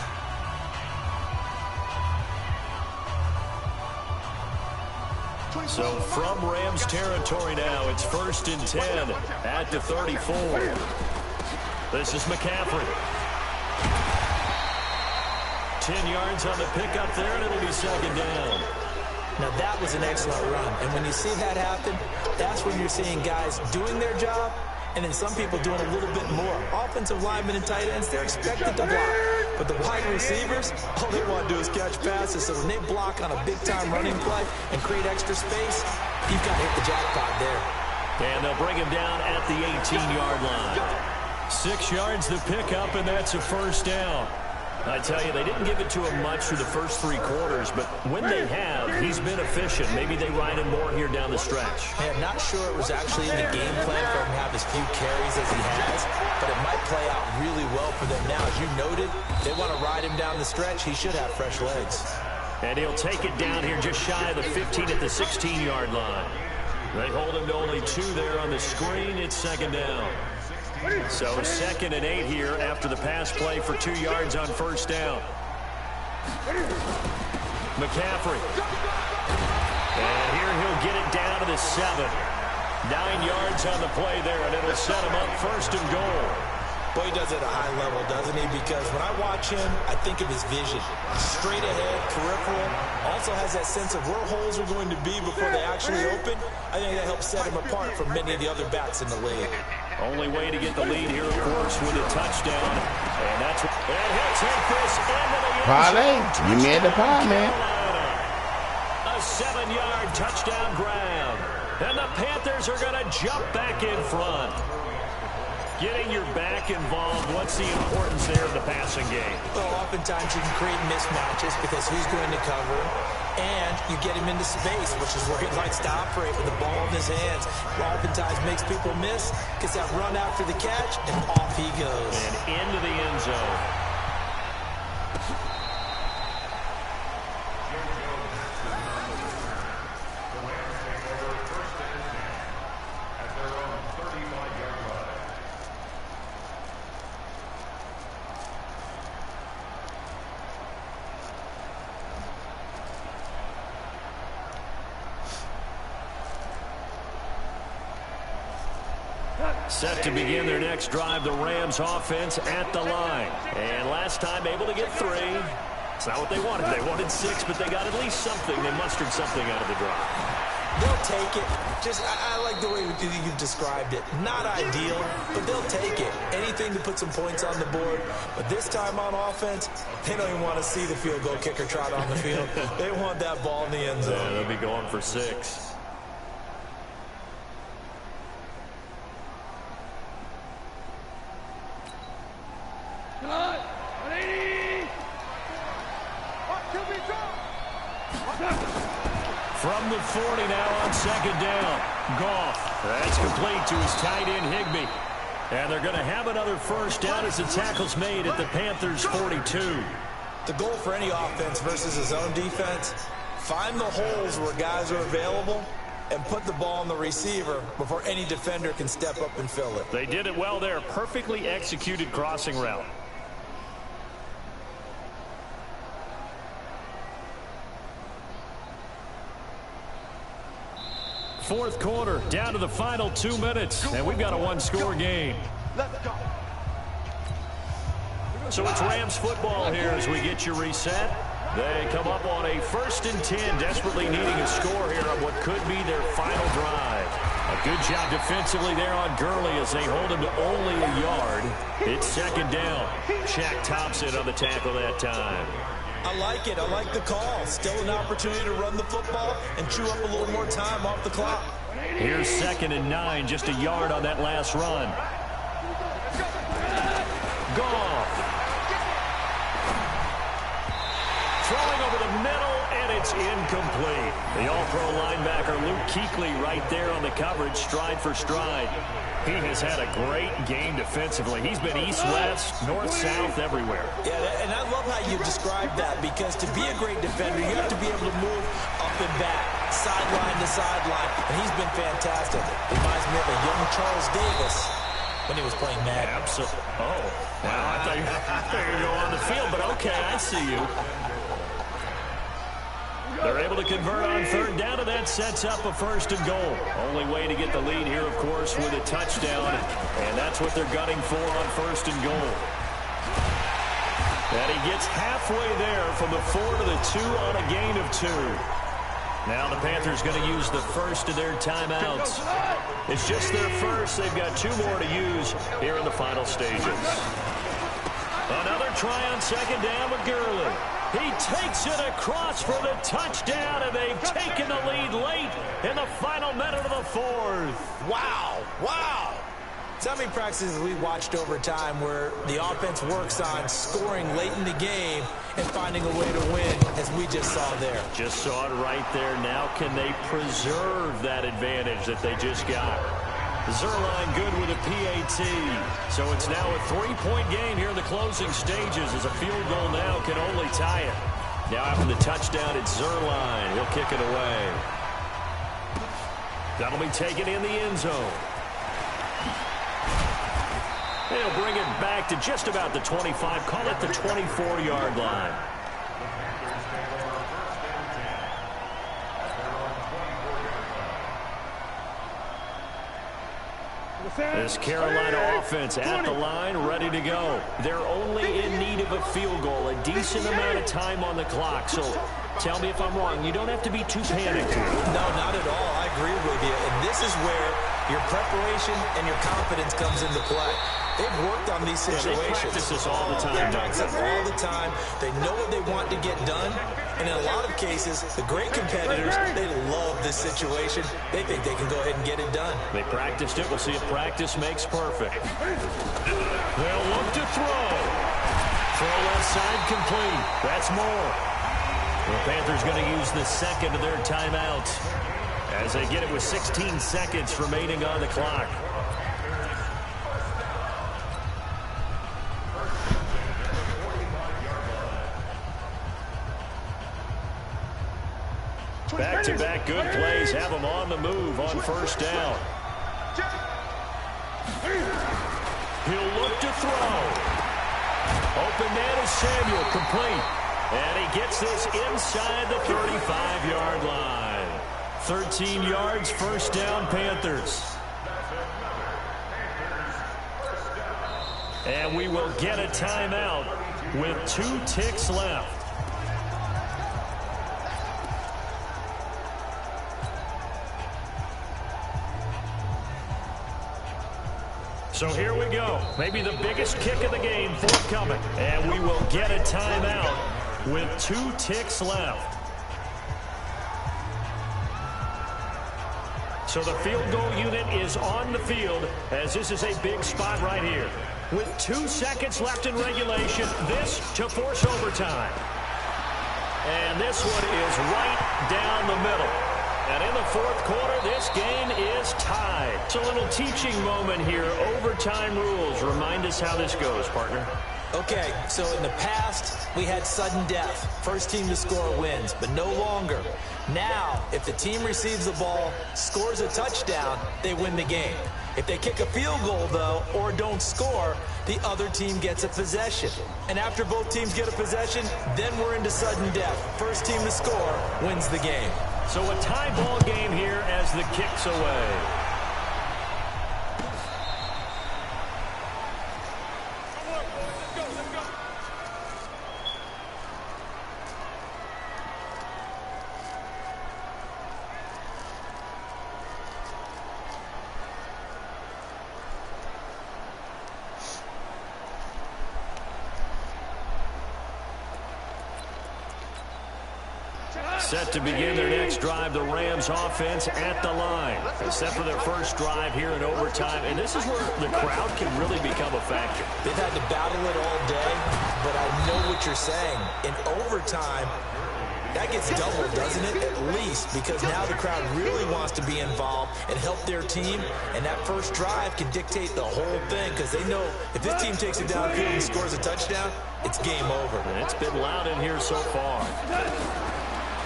So from Rams territory now, it's 1st and 10 at the 34. This is McCaffrey. 10 yards on the pickup there, and it'll be 2nd down. Now that was an excellent run, and when you see that happen, that's when you're seeing guys doing their job, and then some people doing a little bit more. Offensive linemen and tight ends, they're expected to block. But the wide receivers, all they want to do is catch passes. So when they block on a big-time running play and create extra space, you've got to hit the jackpot there. And they'll bring him down at the 18-yard line. 6 yards to pick up, and that's a first down. I tell you, they didn't give it to him much through the first 3 quarters, but when they have, he's been efficient. Maybe they ride him more here down the stretch. Hey, I'm not sure it was actually in the game plan for him to have as few carries as he has, but it might play out really well for them now. As you noted, they want to ride him down the stretch. He should have fresh legs. And he'll take it down here just shy of the 15 at the 16-yard line. They hold him to only 2 there on the screen. It's 2nd down. So 2nd and 8 here after the pass play for 2 yards on first down. McCaffrey. And here he'll get it down to the 7. 9 yards on the play there, and it'll set him up 1st and goal. Boy, he does it at a high level, doesn't he? Because when I watch him, I think of his vision. Straight ahead, peripheral. Also has that sense of where holes are going to be before they actually open. I think that helps set him apart from many of the other backs in the league. Only way to get the lead here, of course, with a touchdown. And that's what, and he'll take this into the end Parlay. You made the pie, man. A 7-yard touchdown grab. And the Panthers are going to jump back in front. Getting your back involved, what's the importance there of the passing game? Well, oftentimes you can create mismatches because who's going to cover him, and you get him into space, which is where he likes to operate with the ball in his hands. Oftentimes makes people miss, gets that run after the catch, and off he goes. And into the end zone. Set to begin their next drive, the Rams offense at the line. And last time able to get 3. It's not what they wanted. They wanted 6, but they got at least something. They mustered something out of the drive. They'll take it. I like the way you described it. Not ideal, but they'll take it. Anything to put some points on the board. But this time on offense, they don't even want to see the field goal kicker trot on the field. They want that ball in the end zone. Yeah, they'll be going for 6. From the 40 now on 2nd down. Goff. That's complete to his tight end, Higbee. And they're going to have another first down as the tackle's made at the Panthers' 42. The goal for any offense versus a zone defense, find the holes where guys are available and put the ball on the receiver before any defender can step up and fill it. They did it well there. Perfectly executed crossing route. Fourth quarter, down to the final 2 minutes, and we've got a one-score game. So it's Rams football here as we get you reset. They come up on a 1st and 10, desperately needing a score here on what could be their final drive. A good job defensively there on Gurley as they hold him to only a yard. It's 2nd down. Shaq Thompson on the tackle that time. I like it. I like the call. Still an opportunity to run the football and chew up a little more time off the clock. Here's 2nd and 9, just a yard on that last run. Goff. Throwing over the middle, and it's incomplete. The all-pro linebacker Luke Kuechly right there on the coverage, stride for stride. He has had a great game defensively. He's been east-west, north-south, everywhere. Yeah, and I love how you described that, because to be a great defender, you have to be able to move up and back, sideline to sideline, and he's been fantastic. Reminds me of a young Charles Davis when he was playing Madden. Absolutely. Oh, wow, I thought you were going to go on the field, but okay, I see you. They're able to convert on 3rd down, and that sets up a 1st and goal. Only way to get the lead here, of course, with a touchdown, and that's what they're gunning for on 1st and goal. And he gets halfway there from the 4 to the 2 on a gain of 2. Now the Panthers going to use the first of their timeouts. It's just their first. They've got 2 more to use here in the final stages. Another try on 2nd down with Gurley. He takes it across for the touchdown, and they've taken the lead late in the final minute of the 4th. Wow, wow. So many practices we watched over time where the offense works on scoring late in the game and finding a way to win, as we just saw there. Just saw it right there. Now can they preserve that advantage that they just got? Zerline good with a PAT. So it's now a 3-point game here in the closing stages, as a field goal now can only tie it. Now after the touchdown, it's Zerline. He'll kick it away. That'll be taken in the end zone. They'll bring it back to just about the 25. Call it the 24-yard line. This Carolina offense at the line, ready to go. They're only in need of a field goal, a decent amount of time on the clock. So tell me if I'm wrong. You don't have to be too panicked here. No, not at all. I agree with you. And this is where your preparation and your confidence comes into play. They've worked on these situations. They practice this all the time. They practice it all the time. They know what they want to get done. And in a lot of cases, the great competitors, they love this situation. They think they can go ahead and get it done. They practiced it. We'll see if practice makes perfect. They'll look to throw. Throw left side complete. That's more. The Panthers going to use the second of their timeouts as they get it with 16 seconds remaining on the clock. Back-to-back good plays have them on the move on first down. He'll look to throw. Open man is Samuel, complete. And he gets this inside the 35-yard line. 13 yards, first down, Panthers. And we will get a timeout with 2 ticks left. So here we go. Maybe the biggest kick of the game forthcoming. And we will get a timeout with 2 ticks left. So the field goal unit is on the field as this is a big spot right here. With 2 seconds left in regulation, this to force overtime. And this one is right down the middle. And in the fourth quarter, this game is tied. It's a little teaching moment here. Overtime rules. Remind us how this goes, partner. Okay, so in the past, we had sudden death. First team to score wins, but no longer. Now, if the team receives the ball, scores a touchdown, they win the game. If they kick a field goal, though, or don't score, the other team gets a possession. And after both teams get a possession, then we're into sudden death. First team to score wins the game. So a tie ball game here as the kick's away. Set to begin their next drive, the Rams offense at the line. Set for their first drive here in overtime. And this is where the crowd can really become a factor. They've had to battle it all day, but I know what you're saying. In overtime, that gets doubled, doesn't it? At least, because now the crowd really wants to be involved and help their team. And that first drive can dictate the whole thing because they know if this team takes it downfield and scores a touchdown, it's game over. And it's been loud in here so far.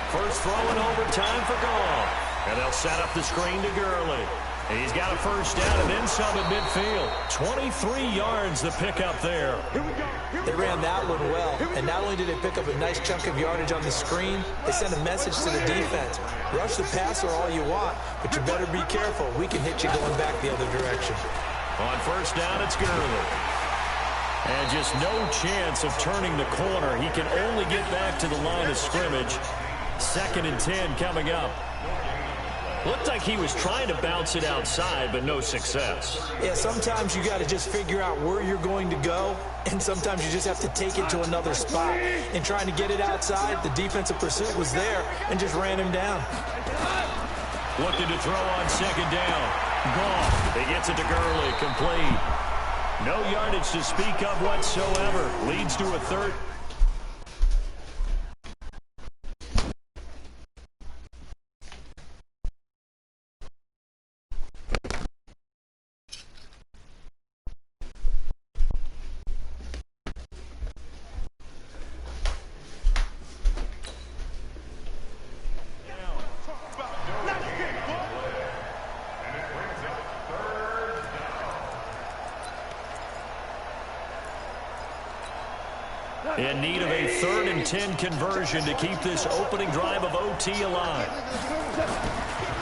First throw in overtime for Goff. And they'll set up the screen to Gurley. And he's got a first down and then some at midfield. 23 yards the pickup there. They ran that one well. And not only did they pick up a nice chunk of yardage on the screen, they sent a message to the defense. Rush the passer all you want, but you better be careful. We can hit you going back the other direction. On first down, it's Gurley. And just no chance of turning the corner. He can only get back to the line of scrimmage. 2nd and 10 coming up. Looked like he was trying to bounce it outside, but no success. Yeah, sometimes you got to just figure out where you're going to go, and sometimes you just have to take it to another spot. In trying to get it outside, the defensive pursuit was there and just ran him down. Looking to throw on 2nd down. Gone. He gets it to Gurley. Complete. No yardage to speak of whatsoever. Leads to a 3rd. In need of a 3rd and 10 conversion to keep this opening drive of OT alive.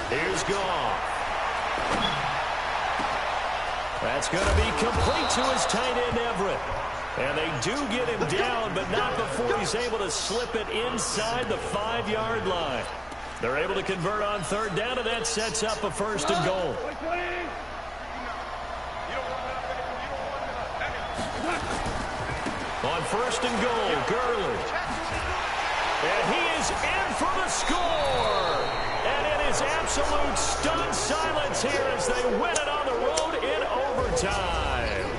Here's Goff. That's going to be complete to his tight end, Everett. And they do get him down, but not before he's able to slip it inside the 5-yard line. They're able to convert on 3rd down, and that sets up a 1st and goal. On 1st and goal, Gurley. And he is in for the score. And it is absolute stunned silence here as they win it on the road in overtime.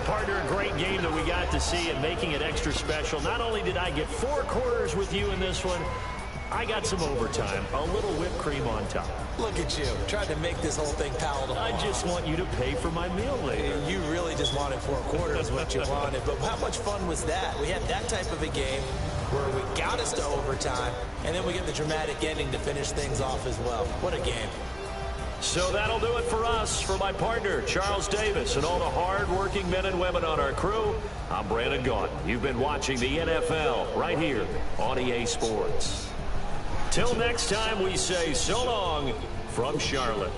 Partner, a great game that we got to see and making it extra special. Not only did I get 4 quarters with you in this one, I got some overtime, a little whipped cream on top. Look at you, trying to make this whole thing palatable. I just want you to pay for my meal later. You really just wanted 4 quarters, what you wanted. But how much fun was that? We had that type of a game where we got us to overtime, and then we get the dramatic ending to finish things off as well. What a game. So that'll do it for us. For my partner, Charles Davis, and all the hard-working men and women on our crew, I'm Brandon Gaughan. You've been watching the NFL right here on EA Sports. Till next time, we say so long from Charlotte.